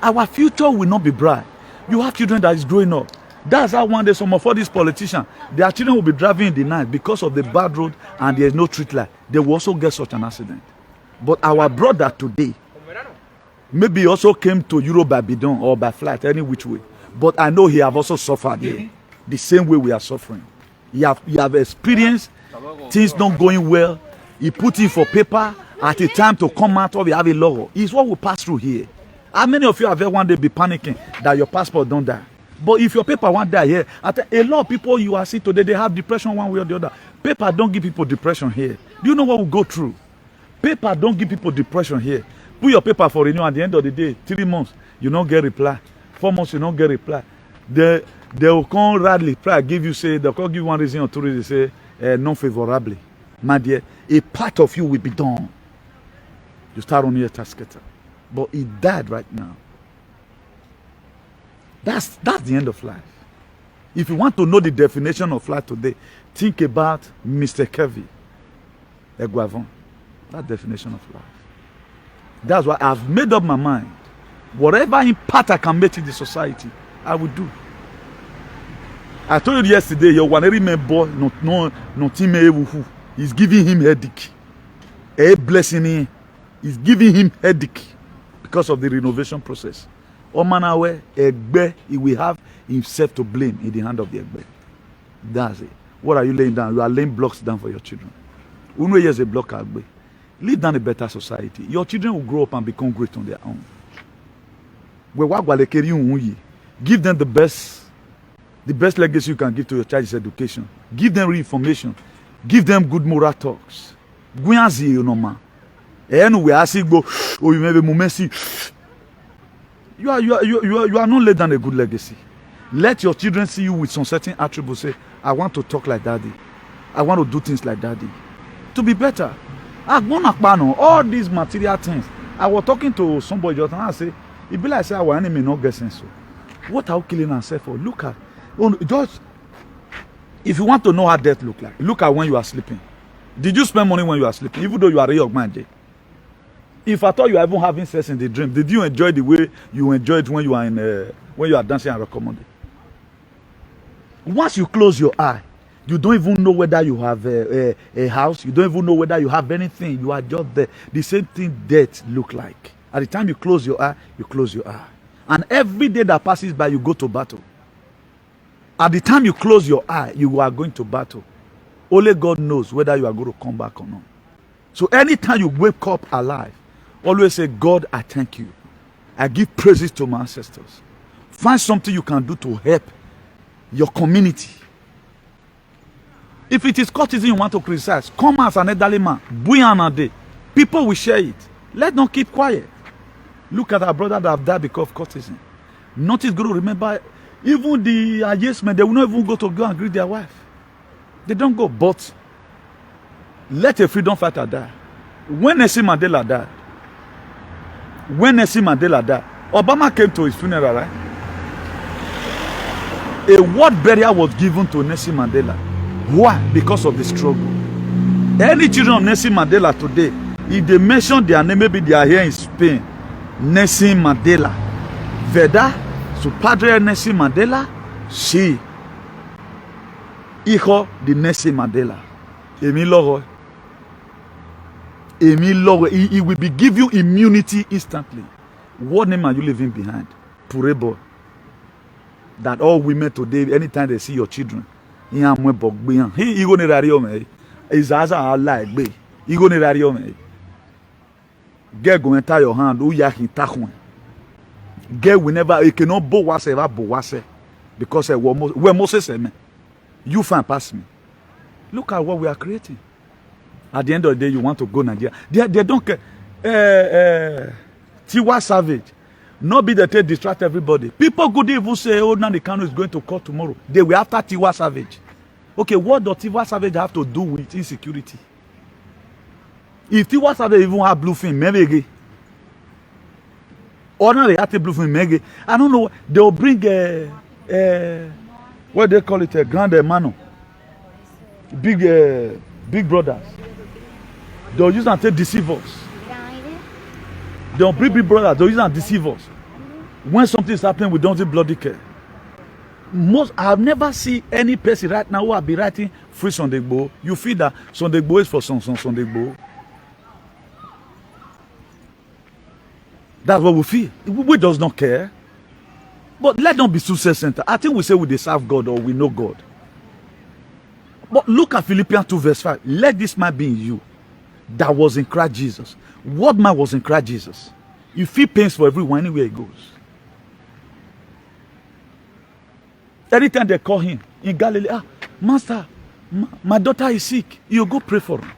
Our future will not be bright. You have children that is growing up. That's how one day some of all these politicians, their children will be driving in the night because of the bad road and there is no street light. They will also get such an accident. But our brother today, maybe he also came to Europe by bidon or by flight, any which way. But I know he have also suffered here, the same way we are suffering. He have experienced things not going well. He put in for paper at the time to come out of, we have a law. It's what we pass through here. How many of you have ever one day be panicking that your passport don't die? But if your paper won't die here, a lot of people you are seeing today, they have depression one way or the other. Paper don't give people depression here. Do you know what we go through? Paper don't give people depression here. Put your paper for renewal. At the end of the day, 3 months, you don't get reply. 4 months, you don't get reply. They will come radically try give you say they'll give you 1 reason or 2 reasons say non-favorably. My dear, a part of you will be done. You start on your tasketer. But he died right now. That's the end of life. If you want to know the definition of life today, think about Mr. Kevin Eguavon. That definition of life. That's why I've made up my mind. Whatever impact I can make in the society, I will do. I told you yesterday, your one boy, no team who is giving him headache. A blessing him is giving him headache because of the renovation process. Omanawe Egbe, he will have himself to blame in the hand of the Egbe. That's it. What are you laying down? You are laying blocks down for your children. Unwe is a block Egbe. Leave down a better society. Your children will grow up and become great on their own. Give them the best legacy you can give to your child's education. Give them re-information. Give them good moral talks. You are not laid down a good legacy. Let your children see you with some certain attributes. Say, I want to talk like daddy. I want to do things like daddy. To be better. All these material things. I was talking to somebody just and I say, it be like say our enemy not get sense. What are we killing ourselves for? Look at just if you want to know how death look like, look at when you are sleeping. Did you spend money when you are sleeping? Even though you are a young man, if I thought you are even having sex in the dream, did you enjoy the way you enjoyed when you are in when you are dancing and recommending? Once you close your eye, you don't even know whether you have a house. You don't even know whether you have anything. You are just there. The same thing death look like. At the time you close your eye, you close your eye. And every day that passes by, you go to battle. At the time you close your eye, you are going to battle. Only God knows whether you are going to come back or not. So anytime you wake up alive, always say, God, I thank you. I give praises to my ancestors. Find something you can do to help your community. If it is courtesan you want to criticize, come as an elderly man. People will share it. Let them keep quiet. Look at our brother that have died because of courtesan. Notice going to remember, even the yes men, they will not even go and greet their wife. They don't go. But let a freedom fighter die. When Nelson Mandela died, Obama came to his funeral, right? A word burial was given to Nelson Mandela. Why? Because of the struggle. Any children of Nelson Mandela today, if they mention their name, maybe they are here in Spain. Nelson Mandela. Veda, su padre Nelson Mandela, sí. Hijo de Nelson Mandela. Emi Loro. He will be give you immunity instantly. What name are you leaving behind? Purebo. That all women today, anytime they see your children, he go ne radio me. Is as a like be. He go ne radio me. Get go enter your hand. Who ya hitahun. Get whenever you cannot bo wase because we Moses me. You find past me. Look at what we are creating. At the end of the day, you want to go Nigeria. They don't care. Tiwa Savage. Not be that they distract everybody. People could even say, oh, Nnamdi Kanu is going to court tomorrow. They were after Tiwa Savage. Okay, what does Tiwa Savage have to do with insecurity? If Tiwa Savage even have bluefin, maybe or not, they have to bluefin, maybe I don't know. They'll bring what they call it, a grand hermano, big brothers. They'll use and take deceive us. They'll bring big brothers. They'll use and deceive us. When something is happening, we don't take bloody care. I have never seen any person right now who will be writing free Sunday Igboho. You feel that Sunday Igboho is for Sunday Igboho. That's what we feel. We does not care. But let not be success center. I think we say we serve God or we know God. But look at Philippians 2 verse 5. Let this man be in you that was in Christ Jesus. What man was in Christ Jesus? You feel pains for everyone anywhere he goes. Anytime they call him in Galilee, Master, my daughter is sick. You go pray for her.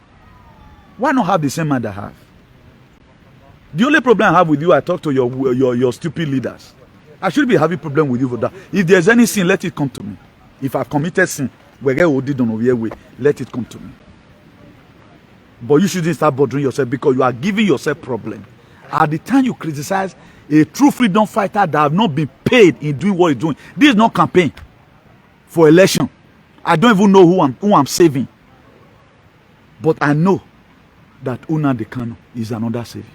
Why not have the same man that I have? The only problem I have with you, I talk to your stupid leaders. I shouldn't be having problem with you for that. If there's any sin, let it come to me. If I've committed sin, let it come to me. But you shouldn't start bothering yourself because you are giving yourself problem. At the time you criticize a true freedom fighter that have not been paid in doing what he's doing, this is not campaign for election. I don't even know who I'm saving. But I know that Nnamdi Kanu is another savior.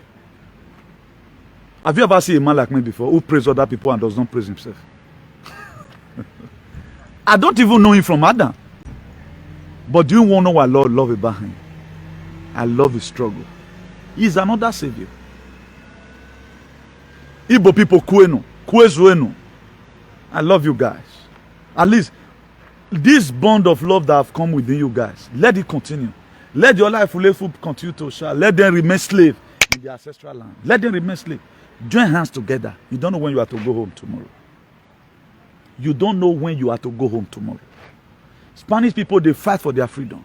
Have you ever seen a man like me before who praise other people and does not praise himself? I don't even know him from Adam. But do you want to know what I love about him? I love his struggle. He's another savior. Igbo people, Kwezuenu. I love you guys. At least this bond of love that have come within you guys, let it continue. Let your life continue to shine. Let them remain slave in the ancestral land. Let them remain slave. Join hands together. You don't know when you have to go home tomorrow. You don't know when you have to go home tomorrow. Spanish people, they fight for their freedom.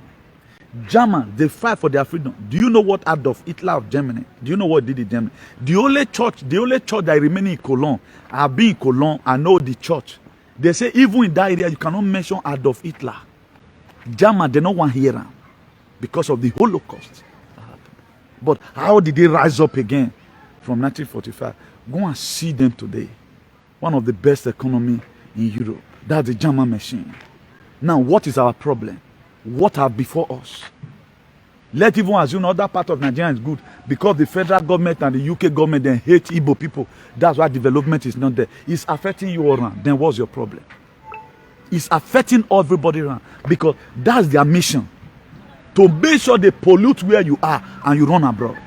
German, they fight for their freedom. Do you know what Adolf Hitler of Germany? Do you know what he did in Germany? The only church that remains in Cologne, I've been in Cologne, I know the church. They say even in that area, you cannot mention Adolf Hitler. German, they don't want to hear him because of the Holocaust. But how did they rise up again from 1945? Go and see them today. One of the best economy in Europe. That's the German machine. Now, what is our problem? What are before us? Let even assume other part of Nigeria is good because the federal government and the UK government then hate Igbo people. That's why development is not there. It's affecting you all around. Then what's your problem? It's affecting everybody around because that's their mission. To make sure they pollute where you are and you run abroad.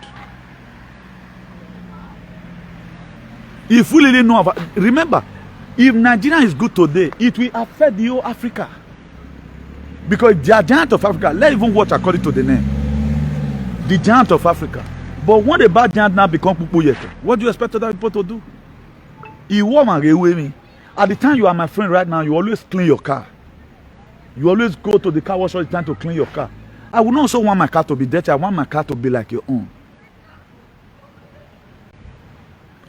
If we really know about, remember, if Nigeria is good today, it will affect the whole Africa. Because they are giant of Africa. Let's even watch according to the name. The giant of Africa. But when the bad giant now become Pupuyeke, what do you expect other people to do? At the time you are my friend right now, you always clean your car. You always go to the car wash all the time to clean your car. I would not also want my car to be dirty. I want my car to be like your own.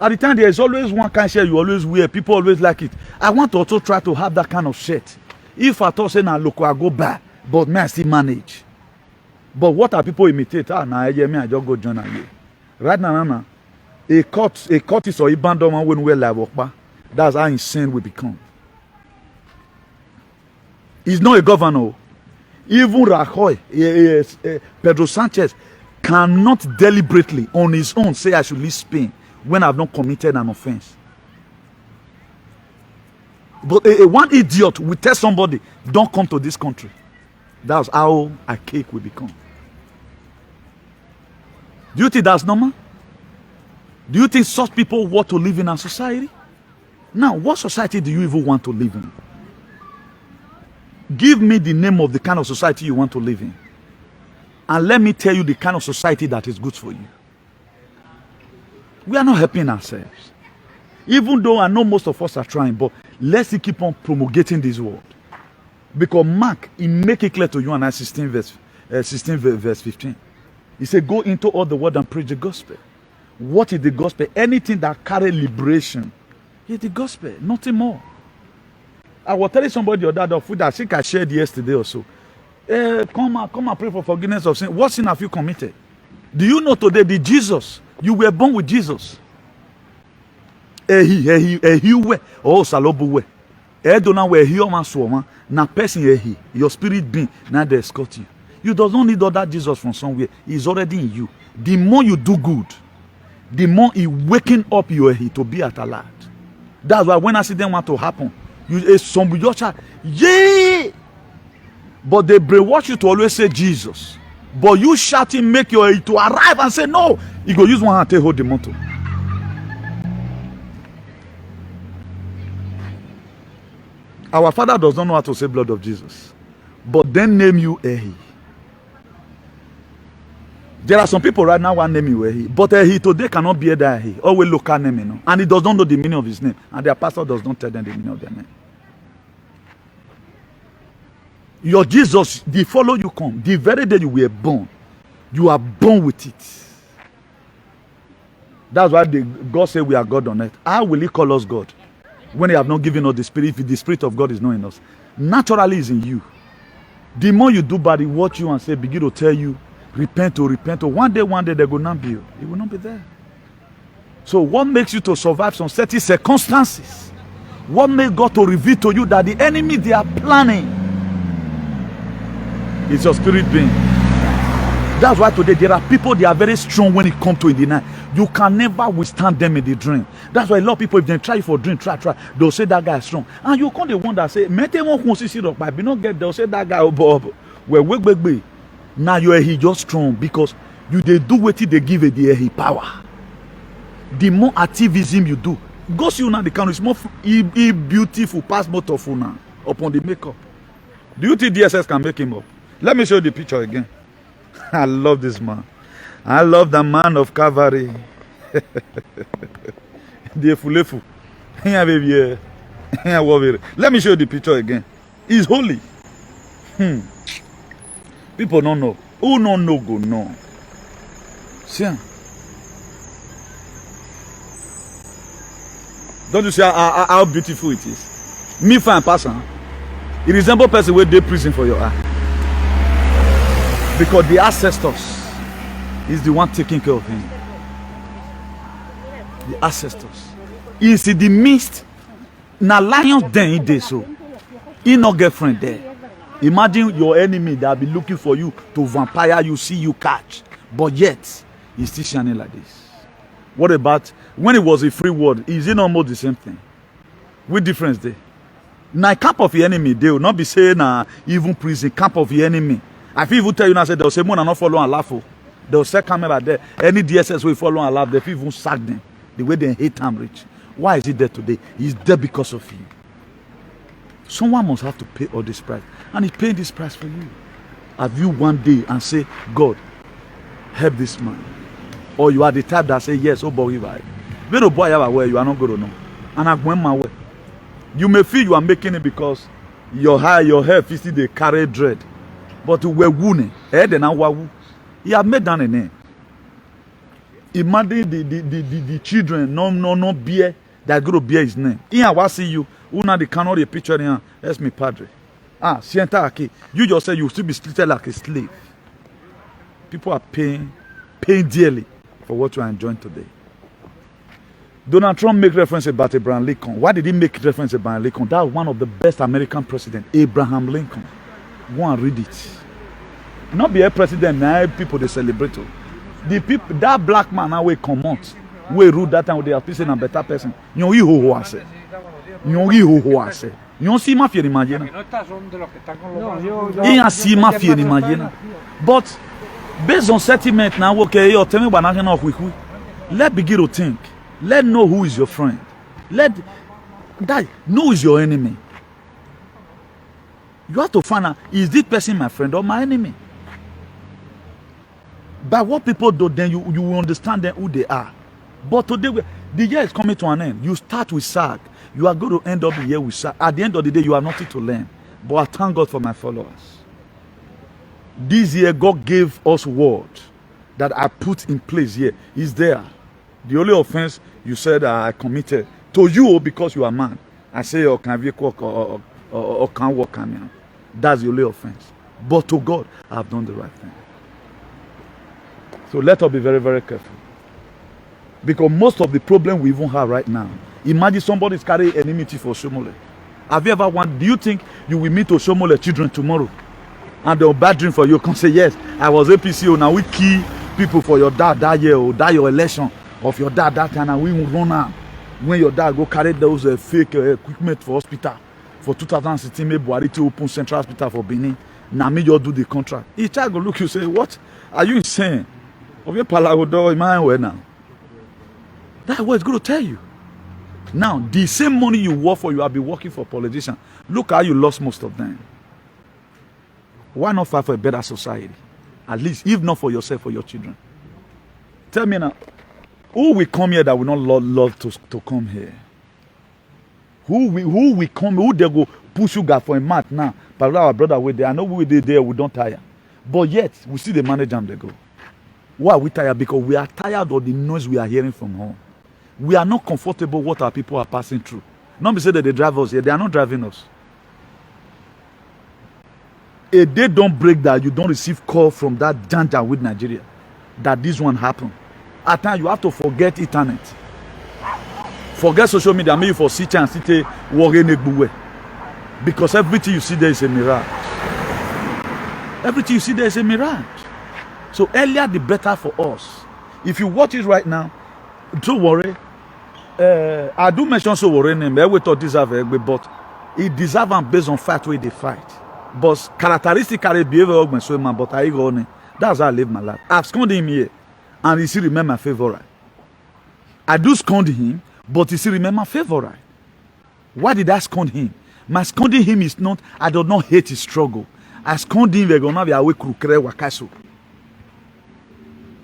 At the time there is always one kind of shirt you always wear. People always like it. I want to also try to have that kind of shirt. If I thought say now look, I go back, but me I still manage. But what are people imitate? Now I just go join you. Right now, a courtis or a bandman when we like work. That's how insane we become. He's not a governor. Even Rajoy, Pedro Sanchez cannot deliberately on his own say I should leave Spain when I've not committed an offense. But one idiot will tell somebody, don't come to this country. That's how archaic we become. Do you think that's normal? Do you think such people want to live in our society? Now, what society do you even want to live in? Give me the name of the kind of society you want to live in. And let me tell you the kind of society that is good for you. We are not helping ourselves. Even though I know most of us are trying, but let's keep on promulgating this word. Because Mark, he make it clear to you and I 16 verse 15. He said, go into all the world and preach the gospel. What is the gospel? Anything that carry liberation is the gospel, nothing more. I was telling somebody the other day, I think I shared yesterday or so. Come and pray for forgiveness of sin. What sin have you committed? Do you know today the Jesus? You were born with Jesus. Oh, salobuwe. Dona we hear man swoma. Na person your spirit being now they escort you. You does not need other Jesus from somewhere. He's already in you. The more you do good, the more he waking up your to be at alert. That's why when accident want to happen, you some with your child, yeah. But they brainwash you to always say Jesus. But you shouting make your to arrive and say no. You go use one hand to hold the motor. Our father does not know how to say blood of Jesus. But then name you Ehi. There are some people right now who name you Ehi. But Ehi today cannot be that Ehi. Always local name, you know. And he does not know the meaning of his name. And their pastor does not tell them the meaning of their name. Your Jesus, the follow you come. The very day you were born, you are born with it. That's why God said we are God on earth. How will he call us God when he have not given us the spirit, if the spirit of God is not in us? Naturally is in you. The more you do bad, he watch you and say, begin to tell you, repent. One day they will not be you. He will not be there. So what makes you to survive some certain circumstances? What makes God to reveal to you that the enemy they are planning is your spirit being? That's why today there are people, they are very strong when it comes to in the night. You can never withstand them in the dream. That's why a lot of people, if they try for dream, try, they'll say that guy is strong. And you can't the one that say, "Mete won't consider up, but not get." They'll say that guy well, wait. Now you are he just strong because you they do what they give it the power. The more activism you do, go see you now the country is more beautiful past most of you now upon the makeup. Do you think DSS can make him up? Let me show you the picture again. I love this man. I love the man of Calvary. The fulefu. Let me show you the picture again. He's holy. People don't know. Who don't know go know. See? Don't you see how beautiful it is? Me fine person. It resembles person where they prison for your eye. Because the ancestors is the one taking care of him. The ancestors. He's in the midst. Now lions then in there so. He no girlfriend there. Imagine your enemy that be looking for you to vampire you, see you catch. But yet, he's still shining like this. What about when it was a free world? Is it almost the same thing? What difference there? Now camp of the enemy, they will not be saying even prison, camp of the enemy. I feel even tell you now, say they'll say, "Mo na not follow and laugh." They'll say camera there. Any DSS will follow and laugh. They even sack them. The way they hate them rich. Why is he there today? He's there because of you. Someone must have to pay all this price. And he's paying this price for you. Have you one day and say, "God, help this man"? Or you are the type that say, "Yes, oh boy, right." When the boy have where you are not going to know. And I'm going my way. You may feel you are making it because your hair physically they carry dread. But we're wounded. He have made down a name. Imagine the children no bear that go to bear his name. Here I see you. Una the cannot the picture here. That's me padre. Sienta aquí. You just say you still be treated like a slave. People are paying dearly for what you are enjoying today. Donald Trump make reference about Abraham Lincoln. Why did he make reference about Lincoln? That was one of the best American presidents, Abraham Lincoln. Go and read it. Not be a president now people they celebrate. The people that black man now will come out. We rule that time they are facing a better person. You see ma fieri imagine. You see ma fieri imagine. But based on sentiment now, okay, you tell me what I'm not quick. Let begin to think. Let know who is your friend. Let that know who is your enemy. You have to find out, is this person my friend or my enemy? By what people do, then you will understand them who they are. But today, the year is coming to an end. You start with SAG. You are going to end up the year with SAG. At the end of the day, you have nothing to learn. But I thank God for my followers. This year, God gave us word that I put in place here. Is there. The only offense you said I committed to you because you are man. I say, or can or can't walk on me. That's the only offense. But to God, I have done the right thing. So let us be very, very careful. Because most of the problem we even have right now, imagine somebody is carrying enmity for Shomole. Have you ever wondered, do you think you will meet Oshomole children tomorrow? And they'll bad dream for you, can say, "Yes, I was APCO, now we kill people for your dad that year, or that your election of your dad that time, and we will run out. When your dad go carry those fake equipment for hospital. For 2016, maybe Buhari to open Central Hospital for Benin. Now me you do the contract. Each child go look you say, "What are you insane? Of your palagodo in my way now." That's what it's going to tell you. Now, the same money you work for, you have been working for politicians. Look how you lost most of them. Why not fight for a better society? At least, if not for yourself, for your children. Tell me now, who will come here that will not love to come here? Who will come? Who they go push you guys for a mat now? But our brother with there, I know we there, we don't tire. But yet, we see the manage them they go. Why are we tired? Because we are tired of the noise we are hearing from home. We are not comfortable what our people are passing through. Not be say that they drive us here. They are not driving us. A day don't break that you don't receive call from that janja with Nigeria that this one happened. At times you have to forget internet. Forget social media. Maybe for sit and sit worry because everything you see there is a mirage. Everything you see there is a mirage. So earlier the better for us. If you watch it right now, don't worry. I do mention so worry name. We thought deserve but it deserve them based on fact where they fight. But characteristically behavior but I go on. That's how I live my life. I've scorned him here, and he still remain my favorite. I do scorn him, but he still remain my favorite. Why did I scorn him? My scorning him is not. I do not hate his struggle. I scorned him. We're gonna be away krukre wakaso.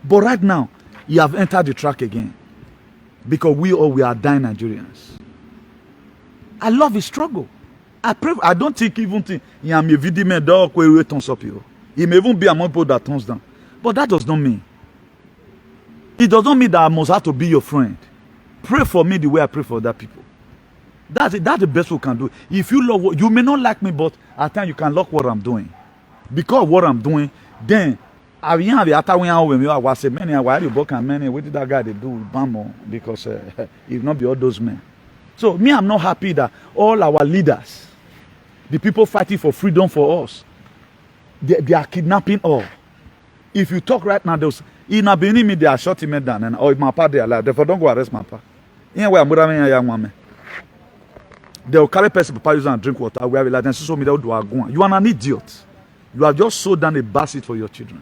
But right now, you have entered the track again, because we are dying Nigerians. I love his struggle. I don't think even think he am a video man dog where turns up you. He may even be among people that turns down. But that does not mean. It does not mean that I must have to be your friend. Pray for me the way I pray for other people. That's the best we can do. If you love, you may not like me, but at times you can love what I'm doing. Because of what I'm doing, then I will have after when I was saying many why you book and many what did that guy they do Bamo because it not be all those men. So me, I'm not happy that all our leaders, the people fighting for freedom for us, they are kidnapping all. If you talk right now, those in a Benin, they are shutting me down, and or if my pa they are alive, therefore don't go arrest my pa. Anyway, I'm young woman. They will carry person to use and drink water. We have a lot of social media. You are an idiot. You have just sold down a basket for your children.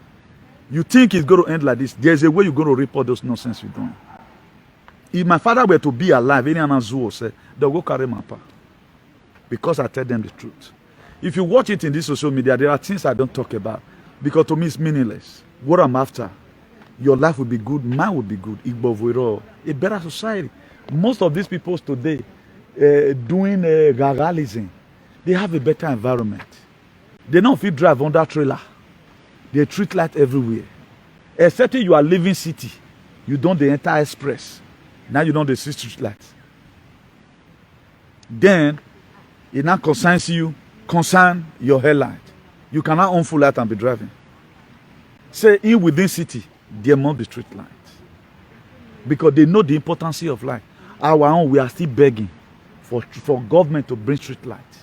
You think it's going to end like this? There's a way you're going to report those nonsense you're doing. If my father were to be alive, any other zoo will say, they'll go carry my pa. Because I tell them the truth. If you watch it in this social media, there are things I don't talk about. Because to me it's meaningless. What I'm after, your life will be good, mine will be good. A better society. Most of these people today doing garalism, they have a better environment. They don't feel drive on that trailer. They treat light everywhere. Except you are living city, you don't the entire express. Now you don't the street lights. Then it now concern your headlight. You cannot own full light and be driving. Say in within city, there must be street lights. Because they know the importance of light. Our own, we are still begging for government to bring street lights.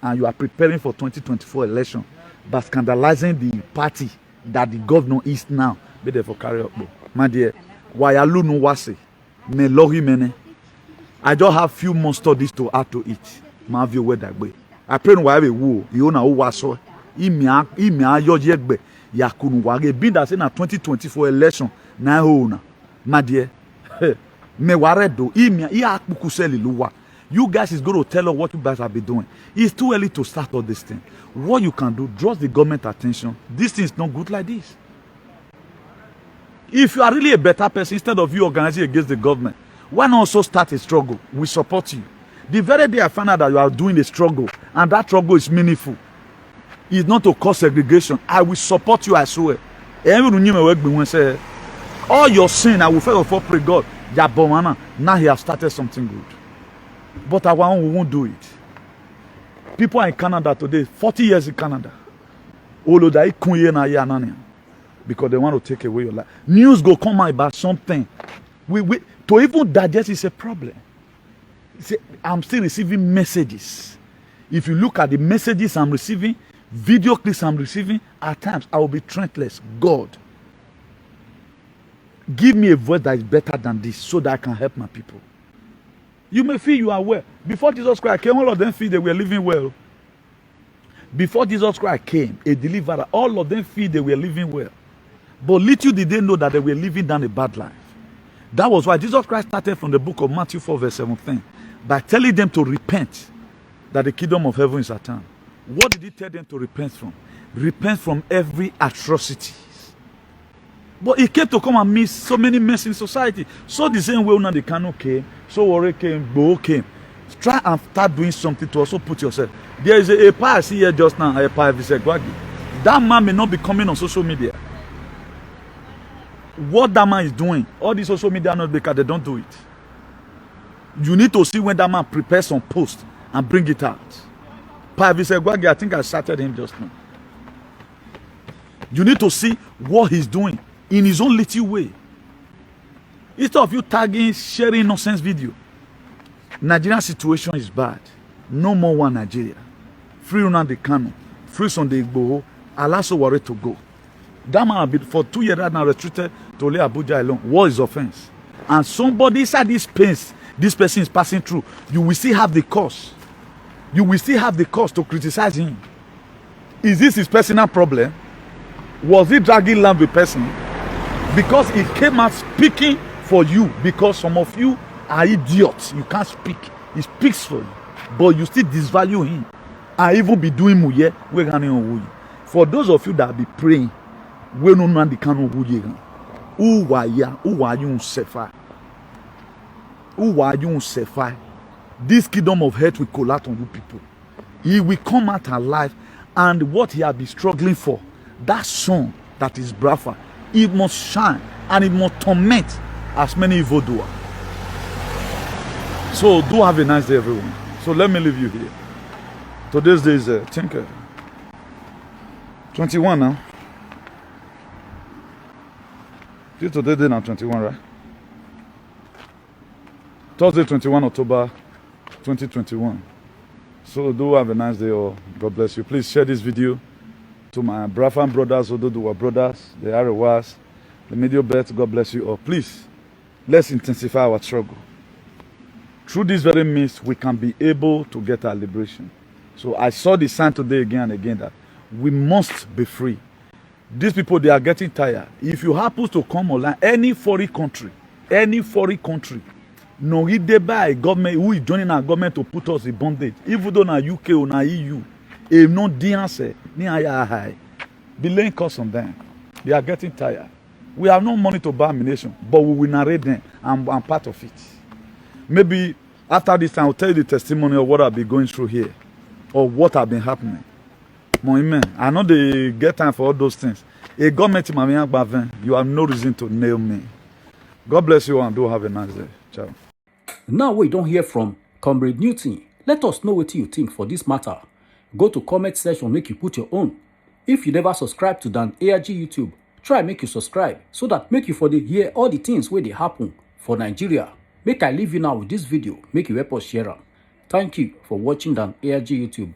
And you are preparing for 2024 election by scandalizing the party that the governor is now. Be there for carry up. My dear, why are you no wase? Me lori mene. I just have few more studies to add to it. My view where that way. I pray no why we wo. You know who waso. Imia yo yegbe. Yakunu wage. Being that say na 2024 election na ho. My dear, me ware do. Imia iya akukuseli luwa. You guys is going to tell us what you guys have been doing. It's too early to start all this thing. What you can do, draw the government attention. This thing is not good like this. If you are really a better person, instead of you organizing against the government, why not also start a struggle? We support you. The very day I find out that you are doing a struggle, and that struggle is meaningful, it's not to cause segregation, I will support you, I swear. All your sin, I will first of all pray God, now he has started something good. But our own, we won't do it. People are in Canada today, 40 years in Canada. Because they want to take away your life. News go come out about something. To even digest is a problem. See, I'm still receiving messages. If you look at the messages I'm receiving, video clips I'm receiving, at times I will be strengthless. God, give me a voice that is better than this so that I can help my people. You may feel you are well. Before Jesus Christ came, all of them feel they were living well. Before Jesus Christ came, a deliverer, all of them feel they were living well. But little did they know that they were living down a bad life. That was why Jesus Christ started from the book of Matthew 4 verse 17 by telling them to repent that the kingdom of heaven is at hand. What did he tell them to repent from? Repent from every atrocity. But he came to come and miss so many mess in society. So the same way the Kano came, so Warre came, Bo came. Try and start doing something to also put yourself. There is a pa I see here just now, a pa Visegwagi. That man may not be coming on social media. what that man is doing, all the social media not because they don't do it. You need to see when that man prepares some post and bring it out. Pavi Segwagi, I think I started him just now. You need to see what he's doing in his own little way. Instead of you tagging, sharing nonsense video. Nigerian situation is bad. No more one Nigeria. Free Nnamdi Kanu. Free Sunday Igboho. Allow Sowore to go. That man been for 2 years now restricted to only Abuja alone. What is offense? And somebody inside this space, this person is passing through. You will still have the cause. You will still have the cause to criticize him. Is this his personal problem? Was he dragging land with person? Because he came out speaking for you. Because some of you are idiots. You can't speak. He speaks for you. But you still disvalue him. And even be doing muye. For those of you that be praying, we no know the kind of who are you suffer? Who are you suffer? This kingdom of hate will collapse on you people. He will come out alive, and what he has been struggling for, that sun that is Brafa, it must shine and it must torment as many evildoers. So do have a nice day, everyone. So let me leave you here. Today's day is I think 21 now. Today's day now 21, right? Thursday, 21 October 2021. So do have a nice day, or God bless you. Please share this video to my Brafan brothers, although they were brothers, the Arewas, the Medio Belt. God bless you all. Please, let's intensify our struggle. Through this very means, we can be able to get our liberation. So I saw the sign today again and again that we must be free. These people, they are getting tired. If you happen to come online, any foreign country, no, he dey by a government who is joining our government to put us in bondage. Even though na UK or na EU, if no answer, ni high. Be laying costs on them. They are getting tired. We have no money to buy ammunition, but we will narrate them. I'm part of it. Maybe after this time, I'll tell you the testimony of what I've been going through here, or what have been happening. I know they get time for all those things. A government you have no reason to nail me. God bless you and do have a nice day. Ciao. Now we don't hear from Comrade Newton. Let us know what you think for this matter. Go to comment section, make you put your own. If you never subscribe to Dan ARG YouTube, try make you subscribe so that make you for the hear all the things where they happen for Nigeria. Make I leave you now with this video, make you help us share them. Thank you for watching Dan ARG YouTube.